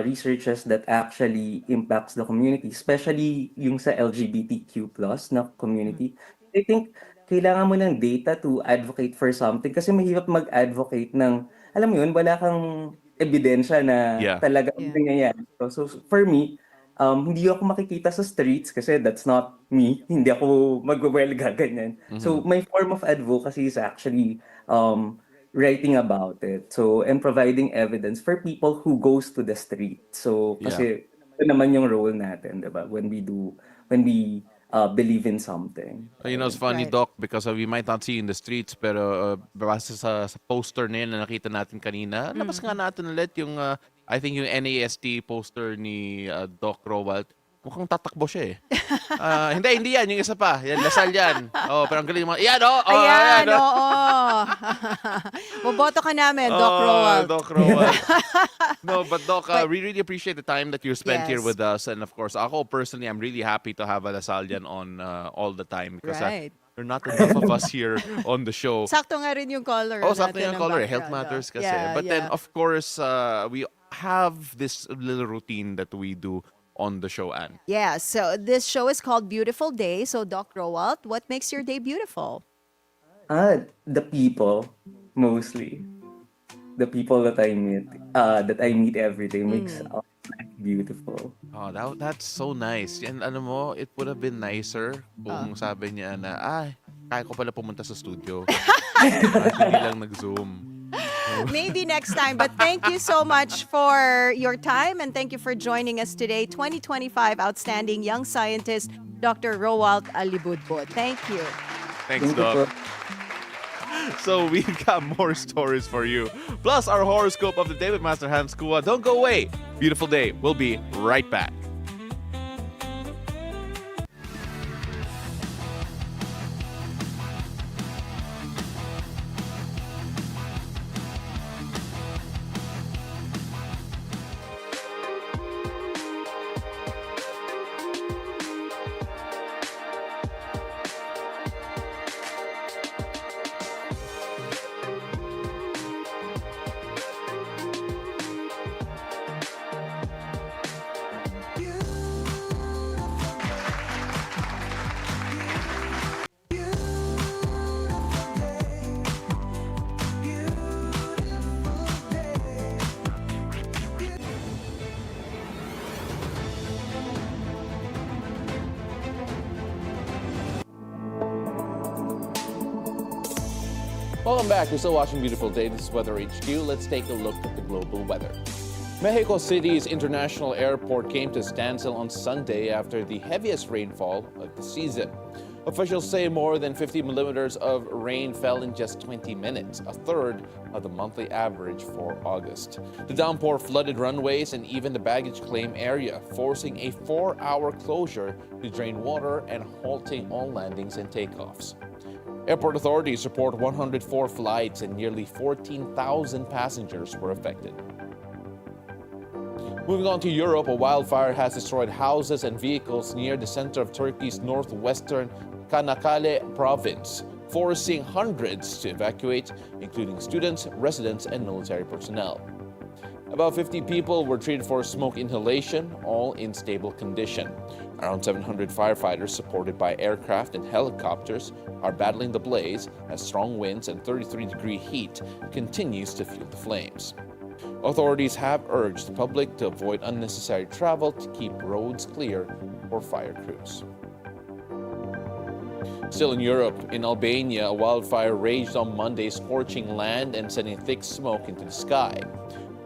researches that actually impacts the community, especially yung sa LGBTQ plus na Mm. community. I think kailangan mo ng data to advocate for something kasi mahirap mag-advocate ng alam mo yun, wala kang ebidensya na Yeah. talagang Yeah. nangyayari. So for me, hindi ako makikita sa streets kasi that's not me. Hindi ako magwewelga, ganyan. So Mhm. my form of advocacy is actually writing about it. So, and providing evidence for people who goes to the street. So, Yeah. kasi ito naman yung role natin, di ba? When we believe in something. You know, it's funny, Right. Doc, because we might not see in the streets, pero base sa poster na yun na nakita natin kanina, labas nga natin ulit yung, I think yung NAST poster ni Doc Rowalt. Mukhang tatakbo siya eh. Hindi yan, yung isa pa. Yan, Lasal yan. Oh, pero ang galing mga, yan, oh, Ayan, ayan, oh. oo. Boboto ka namin, Doc Oh, Rowalt. Doc Rowalt. No, but Doc, But- we really appreciate the time that you spent here Yes. with us. And of course, ako personally, I'm really happy to have a Lasallian on all the time because Right. there are not enough of us here on the show. Sakto nga rin yung color Oh, sakto natin yung ng color. Health background, matters oh. kasi. Yeah, But then, yeah. of course, we have this little routine that we do on the show, Anne. Yeah, so this show is called Beautiful Day. So, Doc Rowalt, what makes your day beautiful? The people, mostly. The people that I meet every day makes our life beautiful. Oh, that's so nice. And ano mo, it would have been nicer kung sabi niya na, kaya ko pala pumunta sa studio. Kahit hindi lang nag-Zoom. Maybe next time. But thank you so much for your time and thank you for joining us today. 2025 Outstanding Young Scientist, Dr. Rowalt Alibudbud. Thank you. Thanks, Thank you po. Doc. So we've got more stories for you. Plus our horoscope of the day with Master Hans Kua. Don't go away. Beautiful day. We'll be right back. Welcome back. You're still watching Beautiful Day. This is Weather HQ. Let's take a look at the global weather. Mexico City's international airport came to a standstill on Sunday after the heaviest rainfall of the season. Officials say more than 50 millimeters of rain fell in just 20 minutes, a third of the monthly average for August. The downpour flooded runways and even the baggage claim area, forcing a 4-hour closure to drain water and halting all landings and takeoffs. Airport authorities report 104 flights and nearly 14,000 passengers were affected. Moving on to Europe, a wildfire has destroyed houses and vehicles near the center of Turkey's northwestern Kanakkale province, forcing hundreds to evacuate, including students, residents, and military personnel. About 50 people were treated for smoke inhalation, all in stable condition. Around 700 firefighters, supported by aircraft and helicopters, are battling the blaze as strong winds and 33-degree heat continues to fuel the flames. Authorities have urged the public to avoid unnecessary travel to keep roads clear for fire crews. Still in Europe, in Albania, a wildfire raged on Monday, scorching land and sending thick smoke into the sky.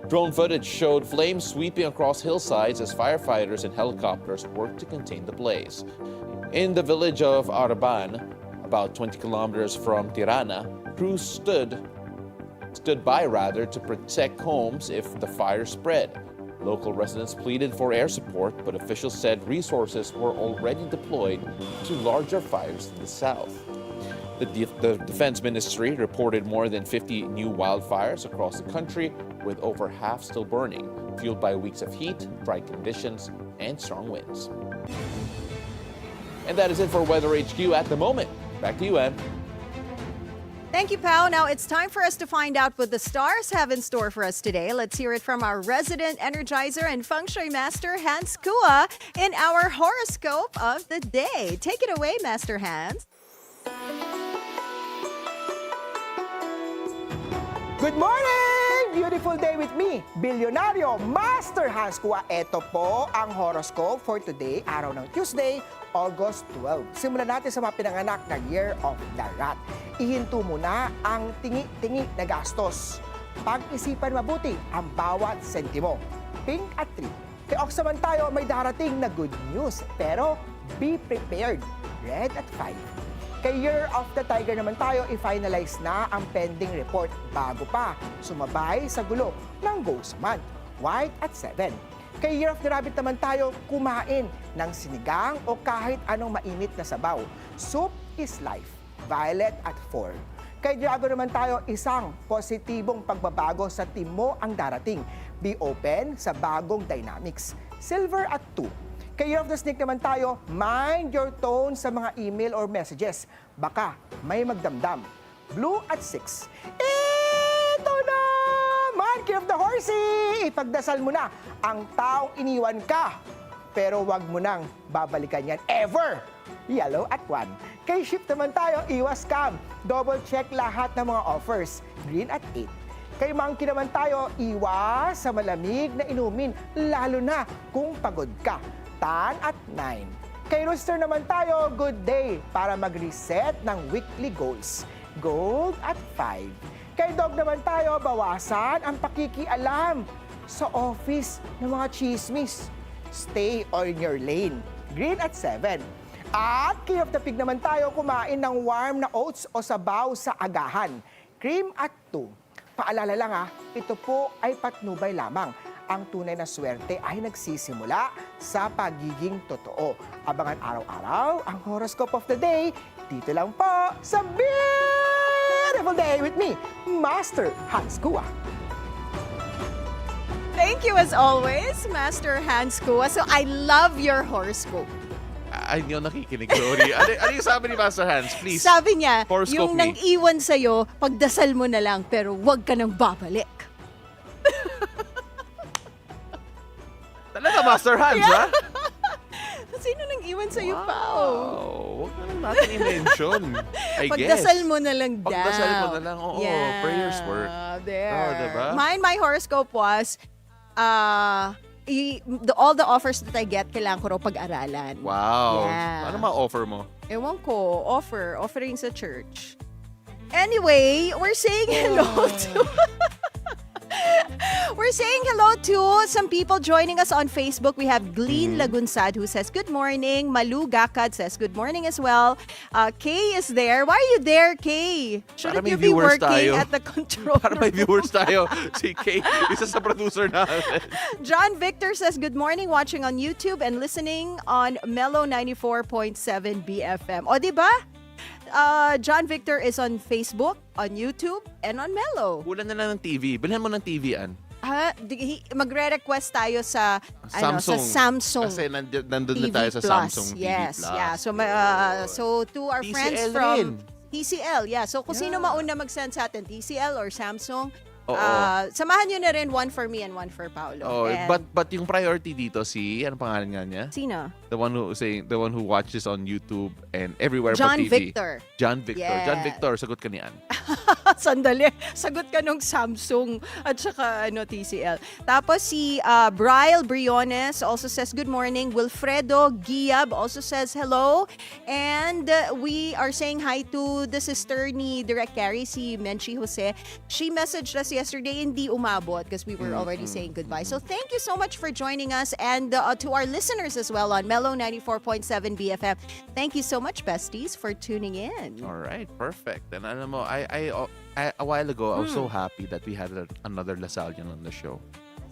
Drone footage showed flames sweeping across hillsides as firefighters and helicopters worked to contain the blaze. In the village of Araban, about 20 kilometers from Tirana, crews stood by to protect homes if the fire spread. Local residents pleaded for air support, but officials said resources were already deployed to larger fires in the south. The Defense Ministry reported more than 50 new wildfires across the country, with over half still burning, fueled by weeks of heat, dry conditions, and strong winds. And that is it for Weather HQ at the moment. Back to you, Ann. Thank you, Pao. Now it's time for us to find out what the stars have in store for us today. Let's hear it from our resident energizer and feng shui master, Hans Kua, in our horoscope of the day. Take it away, Master Hans. Good morning! Beautiful day with me, Bilyonaryo Master Hans Kua. Ito po ang horoscope for today, araw ng Tuesday, August 12. Simulan natin sa mga pinanganak na Year of the Rat. Ihinto muna ang tingi-tingi na gastos. Pag-isipan mabuti ang bawat sentimo. Pink at 3. Kay Ox naman tayo, may darating na good news. Pero be prepared. Red at 5. Kay Year of the Tiger naman tayo, i-finalize na ang pending report bago pa sumabay sa gulo ng Ghost Month. White at 7. Kay Year of the Rabbit naman tayo, kumain ng sinigang o kahit anong mainit na sabaw. Soup is life. Violet at 4. Kay Drago naman tayo, isang positibong pagbabago sa team mo ang darating. Be open sa bagong dynamics. Silver at 2. Kay Year of the Snake naman tayo, mind your tone sa mga email or messages. Baka may magdamdam. Blue at 6. Ito na! Year of the Horsey! Ipagdasal mo na ang taong iniwan ka. Pero wag mo nang babalikan yan ever. Yellow at 1. Kay Ship naman tayo, iwas scam. Double check lahat ng mga offers. Green at 8. Kay Monkey naman tayo, iwas sa malamig na inumin, lalo na kung pagod ka. Tan at 9. Kay Rooster naman tayo, good day para mag-reset ng weekly goals. Gold at 5. Kay Dog naman tayo, bawasan ang pakikialam sa office ng mga chismis. Stay on your lane. Green at 7. At King of the Pig naman tayo, kumain ng warm na oats o sabaw sa agahan. Cream at 2. Paalala lang ito po ay patnubay lamang. Ang tunay na swerte ay nagsisimula sa pagiging totoo. Abangan araw-araw ang horoscope of the day dito lang po sa Beautiful Day with me, Master Hans Kua. Thank you as always, Master Hans Kua. So I love your horoscope. Ay, hindi ako nakikinig, sorry. Ano yung sabi ni Master Hans? Please. Sabi niya, Horoscope yung me. nang iwan sa'yo, pagdasal mo na lang, pero wag ka nang babalik. Talaga, Master Hans, ha? Sino nang iwan sa'yo, Wow. Pao? Huwag na lang natin i-mention. I guess. Pagdasal mo na lang daw. Pagdasal mo na lang. Oo, prayers work. There. Oh, diba? My horoscope was, all the offers that I get, kailangan ko raw pag-aralan. Wow. Yeah. Ano ma-offer mo? Ewan ko, offering sa church. Anyway, we're saying hello to... We're saying hello to some people joining us on Facebook. We have Gleen Lagunsad who says, good morning. Malu Gakad says, good morning as well. Kay is there. Why are you there, Kay? Para Shouldn't may you be viewers working tayo. at the control Para may room? viewers tayo. Si Kay, isa sa producer natin. John Victor says, good morning, watching on YouTube and listening on Mellow 94.7 BFM. O, diba? John Victor is on Facebook, on YouTube, and on Mellow. Kulang na lang ng TV. Bilhan mo ng TV, Ann. Magre-request tayo sa sa Samsung. Kasi nandun na TV tayo sa Plus. Samsung TV Yes, Plus. yeah. So to our friends TCL from rin. TCL, yeah. So kung sino mauna mag-send sa atin, TCL or Samsung, Oo. samahan nyo na rin, one for me and one for Paolo. Oh, And but yung priority dito si, ano pangalan nga niya? sino? The The one who watches on YouTube and everywhere John but TV. Victor. John Victor. Yes. John Victor, sagot ka niyan. Sandali. Sagot ka nung Samsung at saka TCL. Tapos si Brian Briones also says good morning. Wilfredo Giab also says hello. And we are saying hi to the sister ni Direk Carrie, si Menchi Jose. She messaged us yesterday, hindi umabot because we were already saying goodbye. So thank you so much for joining us, and to our listeners as well on Mellow 94.7 BFM. Thank you so much, besties, for tuning in. All right, perfect. And alam mo, I a while ago, I was so happy that we had another Lasallian on the show.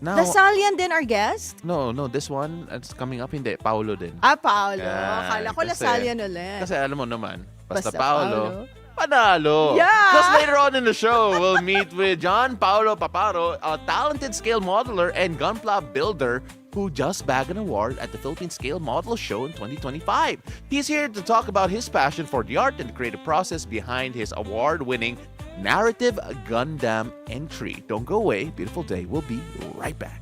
Now, Lasallian din our guest? No, this one, it's coming up, hindi. Paolo din. Paolo. Yeah, Akala ko Lasallian ulit. Kasi alam mo naman, basta Basta Paolo, panalo. Yeah. Because later on in the show, we'll meet with Gian Paolo Paparo, a talented scale modeler and Gunpla builder who just bagged an award at the Philippine Scale Model Show in 2025. He's here to talk about his passion for the art and the creative process behind his award-winning narrative Gundam entry. Don't go away. Beautiful day. We'll be right back.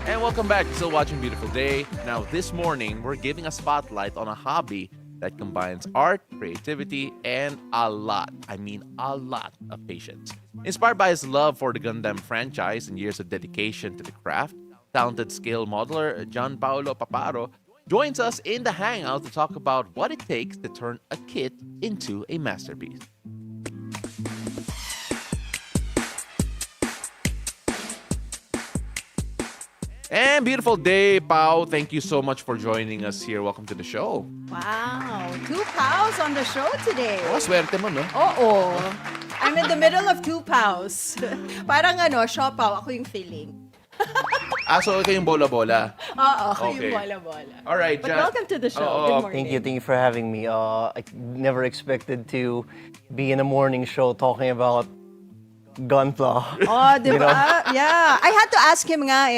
And welcome back. Still watching Beautiful Day. Now, this morning, we're giving a spotlight on a hobby that combines art, creativity, and a lot of patience. Inspired by his love for the Gundam franchise and years of dedication to the craft, talented scale modeler Gian Paolo Paparo joins us in the hangout to talk about what it takes to turn a kit into a masterpiece. And beautiful day, Pao. Thank you so much for joining us here. Welcome to the show. Wow, 2 pals on the show today. Oh, swerte mo, no? Oo. I'm in the middle of 2 pals. Parang siya pao, ako yung feeling. So ikaw yung bola-bola. Oo, ako Okay. yung bola-bola. All right, But Jan. welcome to the show. Oo. Good morning. Thank you for having me. I never expected to be in a morning show talking about Gunpla. Oh, di You ba? know? Yeah. I had to ask him nga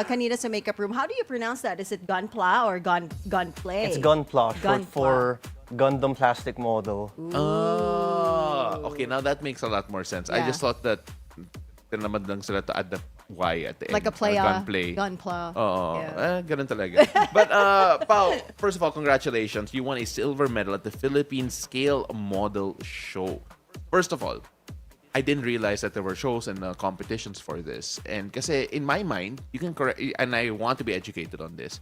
kanina sa makeup room, how do you pronounce that? Is it Gunpla or Gunplay? It's Gunpla, short Gunpla. for Gundam plastic model. Okay, now that makes a lot more sense. I Yeah. just thought that tinamad lang sila to add the Y at the end. Like a play, Gunplay. Gunpla. Oo. Yeah. Ganun talaga. But, Pao, first of all, congratulations. You won a silver medal at the Philippine Scale Model Show. First of all, I didn't realize that there were shows and competitions for this. And kasi in my mind, you can correct, and I want to be educated on this,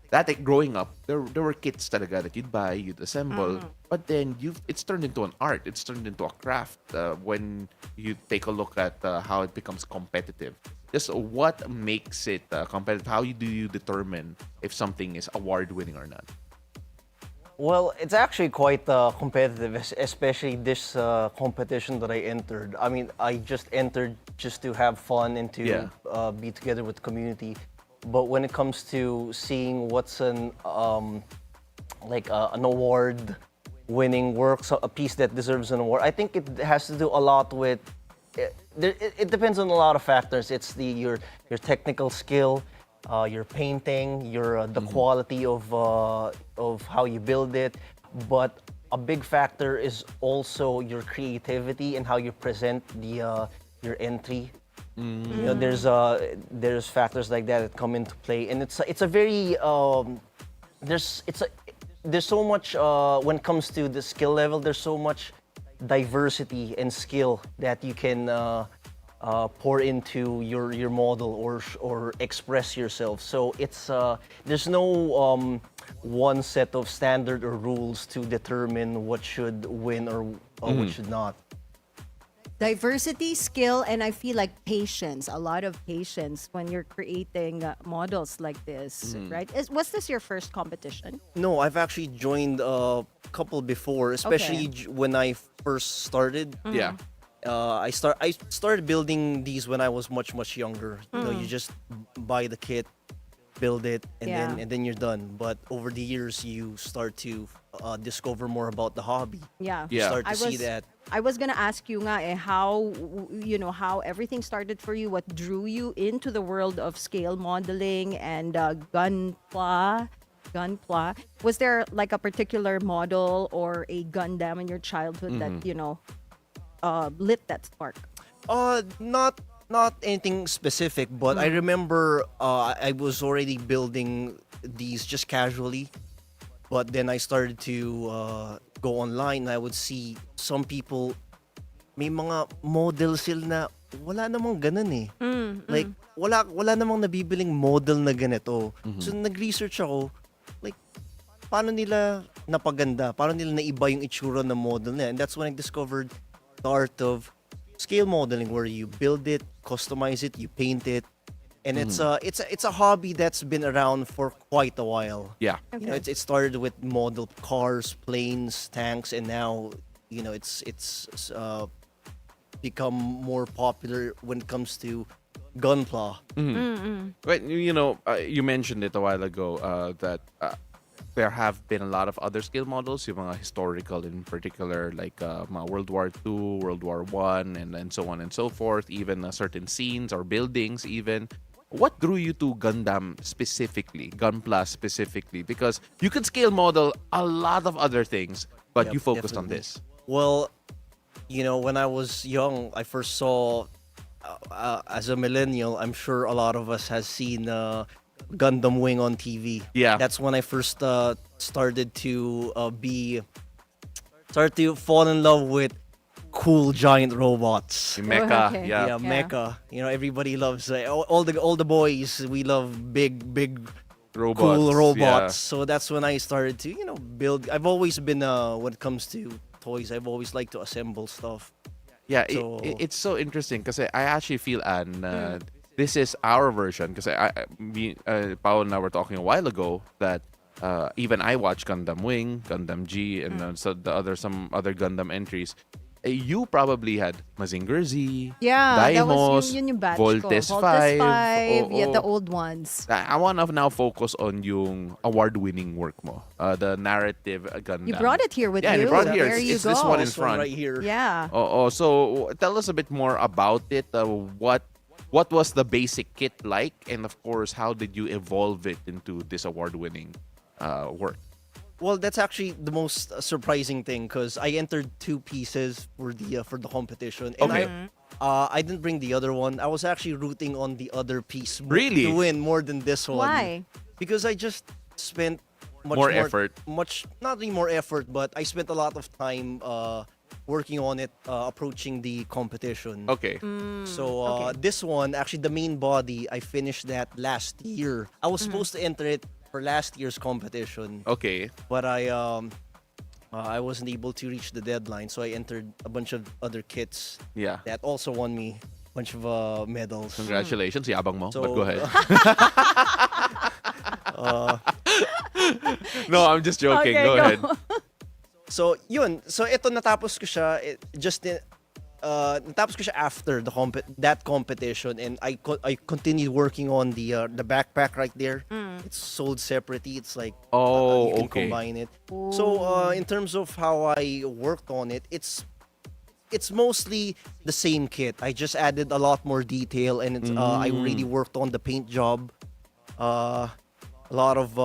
that growing up, there were kits talaga that you'd buy, you'd assemble, but then it's turned into an art. It's turned into a craft when you take a look at how it becomes competitive. Just what makes it competitive? How do you determine if something is award-winning or not? Well, it's actually quite competitive, especially this competition that I entered. I mean, I just entered just to have fun and to be together with the community. But when it comes to seeing what's an award-winning work, so a piece that deserves an award, I think it has to do a lot with. It depends on a lot of factors. It's your technical skill, your painting, the quality of how you build it, but a big factor is also your creativity and how you present your entry. You know, there's factors like that come into play, and it's a very there's so much when it comes to the skill level. There's so much diversity and skill that you can pour into your model or express yourself. So it's there's no one set of standard or rules to determine what should win or what should not. Diversity, skill, and I feel like patience. A lot of patience when you're creating models like this, right? Was this your first competition? No, I've actually joined a couple before, especially when I first started. Yeah. I started building these when I was much younger. You know, you just buy the kit, build it, and Yeah. then you're done. But over the years, you start to discover more about the hobby. Yeah. You Yeah. start to see that. I was gonna ask you nga how how everything started for you. What drew you into the world of scale modeling and Gunpla? Gunpla. Was there like a particular model or a Gundam in your childhood that lit that spark? Not anything specific, but I remember I was already building these just casually. But then I started to go online. I would see some people, may mga model sila na wala namang ganun eh. Like, wala namang nabibiling model na ganito. So, nag-research ako, like, paano nila napaganda? Paano nila naiba yung itsura ng model nila? And that's when I discovered the art of scale modeling, where you build it, customize it, you paint it. And it's a hobby that's been around for quite a while. Yeah. You know, it started with model cars, planes, tanks, and now it's become more popular when it comes to Gunpla. But you mentioned it a while ago that there have been a lot of other scale models, yung mga historical in particular, like mga World War II, World War One, and so on and so forth. Even certain scenes or buildings, even. What drew you to Gundam specifically, Gunpla specifically? Because you could scale model a lot of other things, but Yep, you focused on definitely. this. Well, when I was young, I first saw, as a millennial, I'm sure a lot of us has seen Gundam Wing on TV. Yeah. That's when I first started to fall in love with cool giant robots. Yung mecha, okay. yeah. Yeah, mecha. Everybody loves all the boys. We love big Robots, cool robots. yeah. So that's when I started to build. I've always been when it comes to toys, I've always liked to assemble stuff. Yeah, So- it's so interesting because I actually feel, this is our version because Paolo and I were talking a while ago that even I watched Gundam Wing, Gundam G, and some other Gundam entries. You probably had Mazinger Z, Yeah, that was Daimos, yun yung batch Voltes ko. 5. Yeah, the old ones. I want to now focus on yung award-winning work mo, the narrative Gundam. You brought it here with Yeah, you. you brought it here. There you It's go. this one in This one front. right here. Yeah. So tell us a bit more about it. What was the basic kit like, and of course, how did you evolve it into this award-winning work? Well, that's actually the most surprising thing because I entered 2 pieces for the competition, and Okay. I didn't bring the other one. I was actually rooting on the other piece Really? to win more than this one. Why? Because I just spent More effort. Not really more effort, but I spent a lot of time working on it, approaching the competition. Okay. So this one, actually the main body, I finished that last year. I was supposed to enter it for last year's competition, Okay. but I wasn't able to reach the deadline, so I entered a bunch of other kits Yeah. that also won me a bunch of medals. Congratulations, yabang mo. So- But go ahead. No, I'm just joking. Okay, go go. ahead. So yun, so ito natapos ko siya natapos ko siya after that competition, and I continued working on the backpack right there. It's sold separately. It's like Oh, you can okay. combine it. So in terms of how I worked on it, it's mostly the same kit. I just added a lot more detail, and I really worked on the paint job. A lot of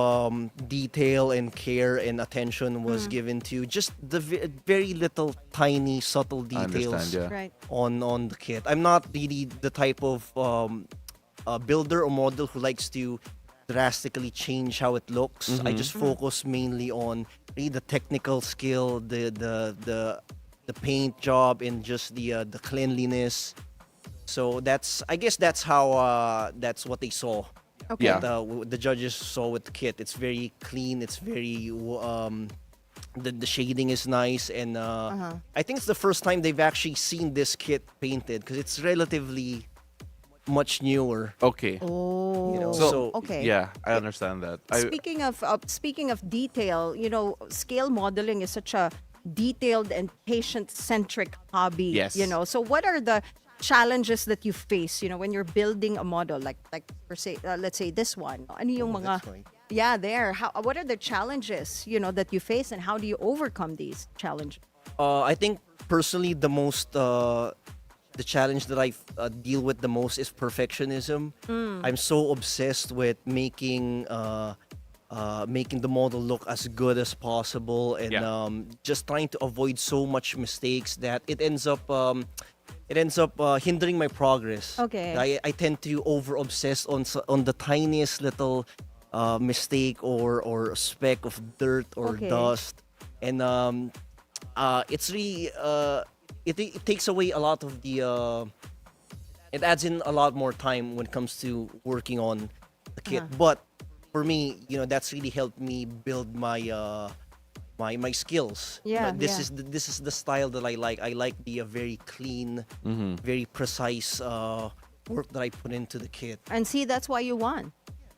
detail and care and attention was given to just the very little tiny subtle I details understand, yeah. Right. on the kit. I'm not really the type of builder or model who likes to drastically change how it looks. I just focus mainly on really the technical skill, the paint job, and just the cleanliness. So I guess that's how that's what they saw. Okay. Yeah. The judges saw with the kit. It's very clean. It's very the shading is nice, and I think it's the first time they've actually seen this kit painted because it's relatively much newer. Okay. Oh, You know, So, so okay. Yeah, I understand that. Speaking of detail, scale modeling is such a detailed and patient-centric hobby. Yes. So what are the challenges that you face? When you're building a model, like per se, let's say this one. Ano yung mga? that's fine. Yeah, there. What are the challenges that you face, and how do you overcome these challenges? I think personally the challenge that I deal with the most is perfectionism. I'm so obsessed with making the model look as good as possible, and Yeah. just trying to avoid so much mistakes that it ends up hindering my progress. Okay. I tend to over obsess on the tiniest little mistake or speck of dirt or Okay. dust, and it's really it takes away a lot of the it adds in a lot more time when it comes to working on the kit. But for me, that's really helped me build my my skills. Yeah, This yeah. this is the style that I like. I like the very clean, very precise work that I put into the kit. And see, that's why you won.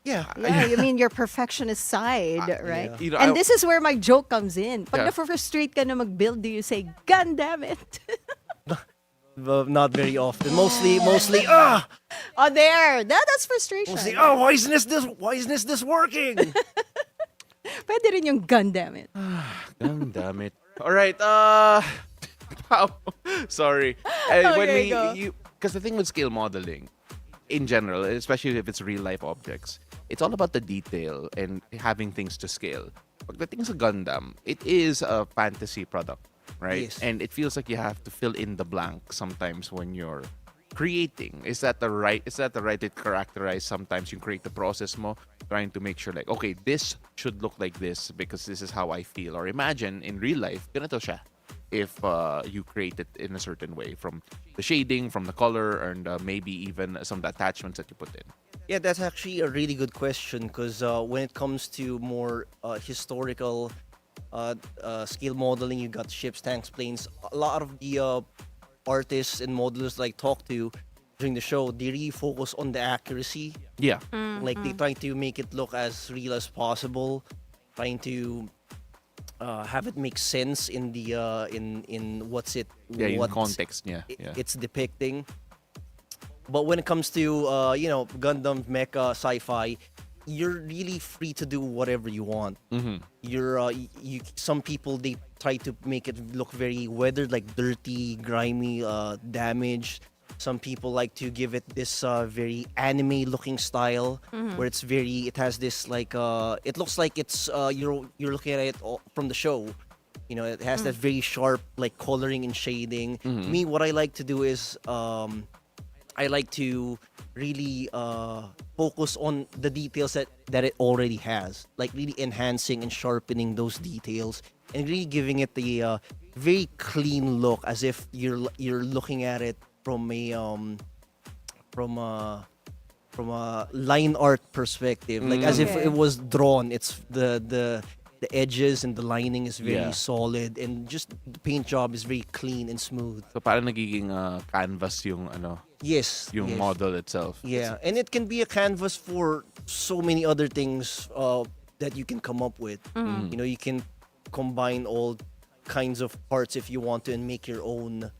Yeah. Yeah, you mean your perfectionist side, right? yeah. And this is where my joke comes in. Pag Yeah. na-frustrate ka na mag-build, do you say, "God damn it"? Not very often. Mostly Oh, there. That's frustration. mostly why isn't this working? Pwede rin yung "God damn it." God damn it. All right. Sorry. Okay, go. Because the thing with scale modeling, in general, especially if it's real life objects, it's all about the detail and having things to scale. Pagdating sa Gundam, it is a fantasy product, right? Yes. And it feels like you have to fill in the blank sometimes when you're creating. Is that the right way to characterize sometimes you create the process mo, trying to make sure like, okay, this should look like this because this is how I feel. Or imagine in real life, ganito siya. If you create it in a certain way, from the shading, from the color, and maybe even some of the attachments that you put in. Yeah, that's actually a really good question because when it comes to more historical scale modeling, you got ships, tanks, planes. A lot of the artists and modelers that I talk to during the show, they really focus on the accuracy. Yeah. Like they try to make it look as real as possible, trying to have it make sense in the in what's it Yeah, in what's context niya. Yeah. it's depicting. But when it comes to Gundam, mecha, sci-fi, you're really free to do whatever you want. You're some people, they try to make it look very weathered, like dirty, grimy, damaged. Some people like to give it this very anime-looking style, where it has this like it looks like it's you're looking at it from the show. It has that very sharp like coloring and shading. Me, what I like to do is I like to really focus on the details that it already has, like really enhancing and sharpening those details and really giving it the very clean look, as if you're looking at it from a line art perspective, like as if Okay. it was drawn. It's the edges and the lining is very Yeah. solid, and just the paint job is very clean and smooth. So parang nagiging canvas yung Yes, yung yes. model itself. Yeah, and it can be a canvas for so many other things that you can come up with. You can combine all kinds of parts if you want to and make your own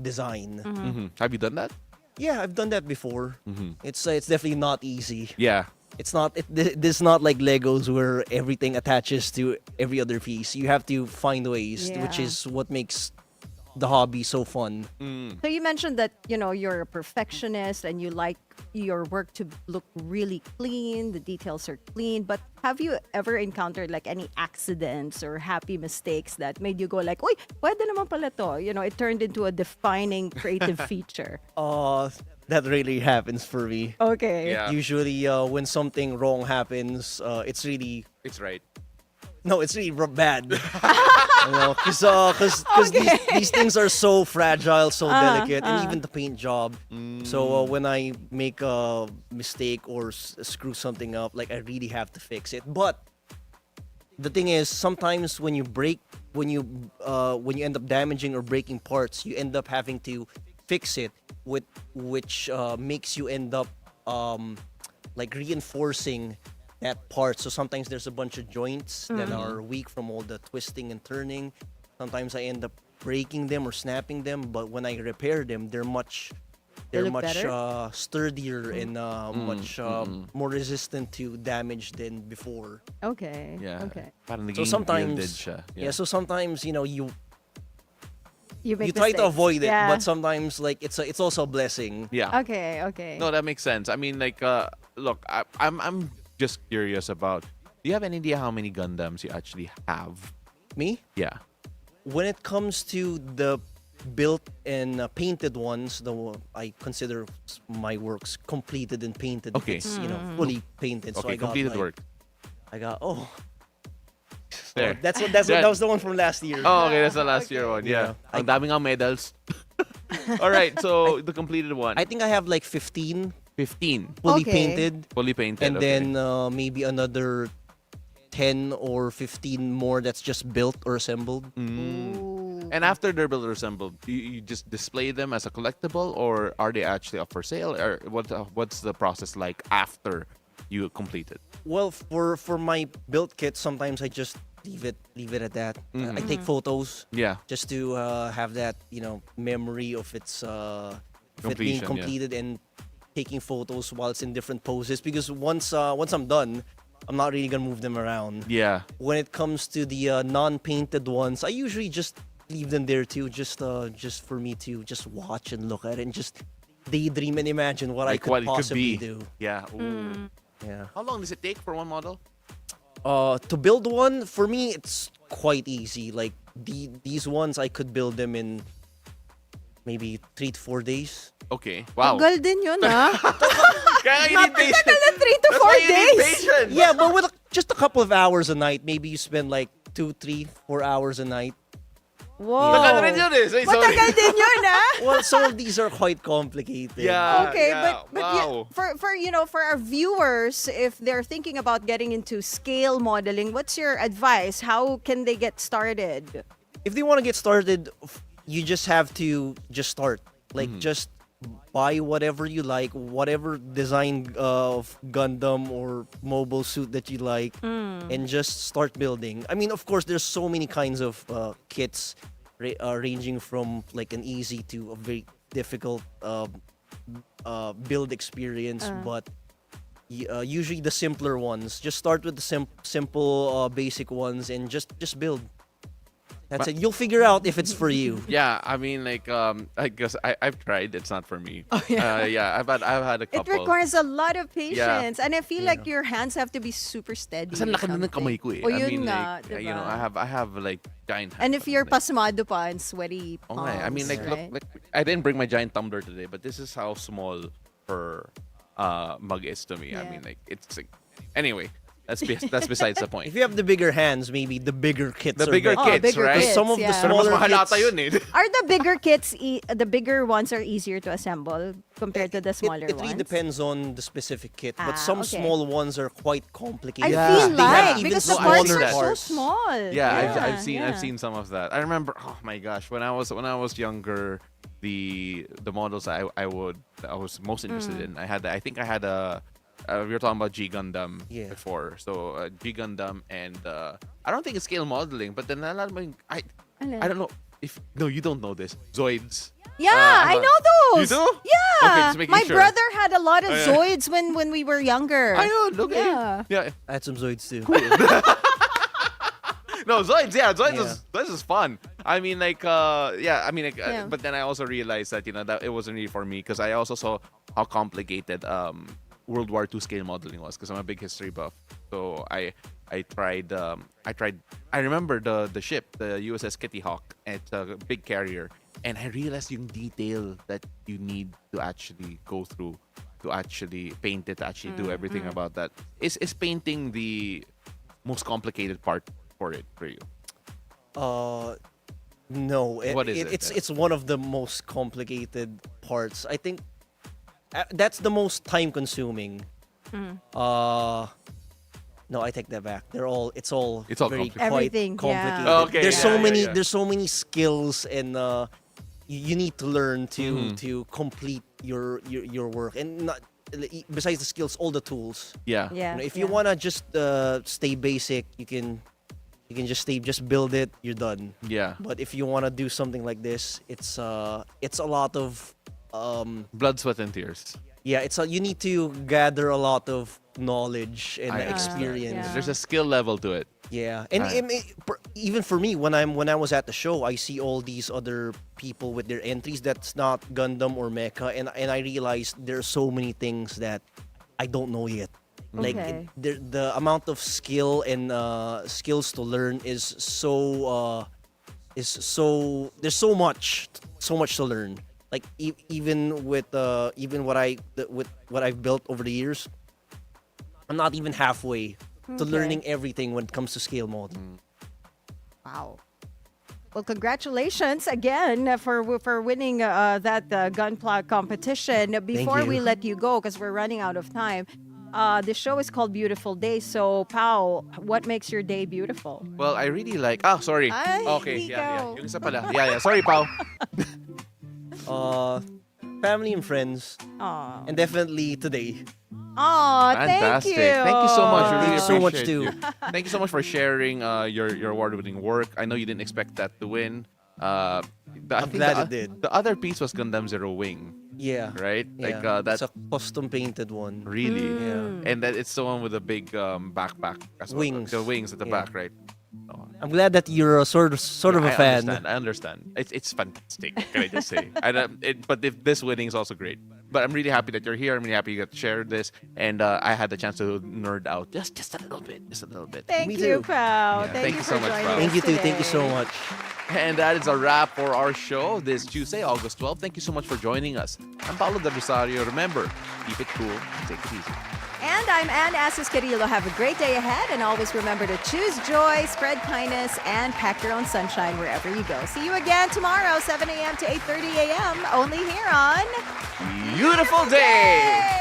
design. Have you done that? Yeah, I've done that before. It's definitely not easy. Yeah. It's not this is not like Legos where everything attaches to every other piece. You have to find ways, which Yeah. is what makes the hobby so fun. So you mentioned that, you're a perfectionist and you like your work to look really clean, the details are clean, but have you ever encountered like any accidents or happy mistakes that made you go like, "Uy, pwede naman pala to." It turned into a defining creative feature. That really happens for me. Okay. Yeah. Usually, when something wrong happens, it's really It's right. bad. Because these things are so fragile, so delicate, and even the paint job. So when I make a mistake or screw something up, like I really have to fix it. But the thing is, sometimes when you break when you end up damaging or breaking parts, you end up having to fix it, which makes you end up like reinforcing that part. So sometimes there's a bunch of joints that are weak from all the twisting and turning. Sometimes I end up breaking them or snapping them, but when I repair them, they're much look better? sturdier and much more resistant to damage than before. Okay. Yeah. Okay. Parang So naging sometimes, yielded siya. yeah. So sometimes you You make try to mistakes. avoid it, Yeah. but sometimes like it's also a blessing. Yeah. Okay. Okay. No, that makes sense. I mean, like, look, I'm just curious about. Do you have any idea how many Gundams you actually have? Me, Yeah. when it comes to the built and painted ones, I consider my works completed and painted. Okay. It's fully painted. So Okay, I got completed like, work. I got There. that was the one from last year. Oh, okay, that's the last year one. Yeah. Yeah. Ang daming nga medals. All right, so the completed one. I think I have like 15 15. fully Okay. painted, Fully painted. and okay. then maybe another 10 or 15 more that's just built or assembled. Ooh. And after they're built or assembled, you just display them as a collectible, or are they actually up for sale? Or what's the process like after you complete it? Well, for my build kit, sometimes I just leave it at that. I take photos Yeah. just to have that memory of its of it being Completion, yeah. completed and taking photos while it's in different poses, because once I'm done, I'm not really gonna move them around. Yeah. When it comes to the non-painted ones, I usually just leave them there too, just for me to just watch and look at it and just daydream and imagine what I Like could what it could possibly be. do. Yeah. Ooh. Yeah. How long does it take for one model? To build one, for me, it's quite easy. Like these ones, I could build them in maybe 3 to 4 days. Okay. Wow. Tagal din yun, ha? Kaya you need patience. Tagal na 3 to That's 4 why you need days. patience. Yeah, but with just a couple of hours a night, maybe you spend like 2, 3, 4 hours a night. Whoa. Tagal rin yun eh. Say sorry. Matagal din yun, ha? Well, some of these are quite complicated. Yeah. Okay, yeah. but Wow. for our viewers, if they're thinking about getting into scale modeling, what's your advice? How can they get started? If they want to get started, you just have to just start. Like, just buy whatever you like, whatever design of Gundam or mobile suit that you like, and just start building. I mean, of course, there's so many kinds of kits, ranging from like an easy to a very difficult build experience, but usually the simpler ones. Just start with the simple, basic ones, and just build. That's it. You'll figure out if it's for you. Yeah, I mean, like, I guess I've tried. It's not for me. Oh, yeah. Yeah, I've had a It couple. requires a lot of patience, and I feel like your hands have to be super steady. Kasi ang or laki na ng something. kamay ko eh. O, I yun mean, nga, like, diba? I have like giant hands. And if you're like, pasmado pa and sweaty oh, palms, I mean, like, right? look, I didn't bring my giant tumbler today, but this is how small her mug is to me. I Yeah. mean, like, it's like, anyway, that's besides the point. If you have the bigger hands, maybe the bigger kits The are bigger better. kits, bigger right? kits, Some of the yeah. Pero mas smaller mahal kits, ata yun eh. Are the bigger kits, the bigger ones are easier to assemble compared to the smaller it really ones? depends on the specific kit, but Ah, some okay. small ones are quite I complicated. feel They have like even because the smaller parts are so parts. small. Yeah, I've seen yeah. some of that. I remember, oh my gosh, when I was younger, the models I was most interested in. I think I had a we were talking about G Gundam Yeah. before. So G Gundam and I don't think it's scale modeling, but then I don't know if you don't know this. Zoids. Yeah, I ano- know those. You do? Yeah. Okay, just making My sure. brother had a lot of Oh, yeah. Zoids when we were younger. Ayun, okay. Yeah. Yeah. I had some Zoids too. No, Zoids, yeah, Zoids Yeah. is fun. I mean, like, yeah, I mean, like, Yeah. but then I also realized that, that it wasn't really for me, because I also saw how complicated World War II scale modeling was, because I'm a big history buff. So I tried, I remember the ship, the USS Kitty Hawk. It's a big carrier, and I realized yung detail that you need to actually go through, to actually paint it, to actually do everything about that. Is painting the most complicated part for you? No, What is it? It's one of the most complicated parts. I think that's the most time consuming. No, I take that back. It's all It's all very complicated. quite Everything, yeah. complicated. Okay, there's yeah, so yeah, many yeah. there's so many skills, and you need to learn Mm-hmm. to complete your work, and not besides the skills, all the tools. Yeah. Yeah. You know, if you wanna just stay basic, you can just build it. You're done. Yeah. But if you wanna do something like this, it's a lot of Blood, sweat, and tears. you need to gather a lot of knowledge and I understand. experience. Yeah. There's a skill level to it. Yeah, and even for me, when I was at the show, I see all these other people with their entries that's not Gundam or Mecha, and I realized there's so many things that I don't know yet. Like Okay. the amount of skill and skills to learn is so there's so much to learn. Like even with what I've built over the years, I'm not even halfway to Okay. learning everything when it comes to scale mode. Wow. Well, congratulations again for winning that Gunpla competition. Before you. we let you go, because we're running out of time, the show is called Beautiful Day. So, Pao, what makes your day beautiful? Well, I really like... Ah, sorry. Ay, Okay, yeah. ikaw. Yung isa pala. Yeah. Sorry, Pao. Family and friends, Aw. and definitely today. Aw, thank Fantastic. you. Thank you so much. We really Thank you so much, appreciate too. you. Thank you so much for sharing your award-winning work. I know you didn't expect that to win. I I'm think glad the, it did. The other piece was Gundam Zero Wing, Yeah. right? Yeah. Like It's that. a custom painted one. Really. Yeah. And that it's the one with the big backpack as well. Wings. The wings at the Yeah. back, right? Oh. I'm glad that you're a sort of a I fan. understand. It's fantastic. Can I just say? But if this winning is also great. But I'm really happy that you're here. I'm really happy you got to share this, and I had the chance to nerd out just a little bit, Thank Me you, too. Pao. Yeah, Thank you so for much, joining Pao. us Thank you too. Thank you so today. much. And that is a wrap for our show this Tuesday, August 12th. Thank you so much for joining us. I'm Paolo de Rosario. Remember, keep it cool and take it easy. And I'm Ann Asis-Carilo. Have a great day ahead, and always remember to choose joy, spread kindness, and pack your own sunshine wherever you go. See you again tomorrow, 7 a.m. to 8:30 a.m. only here on Beautiful day!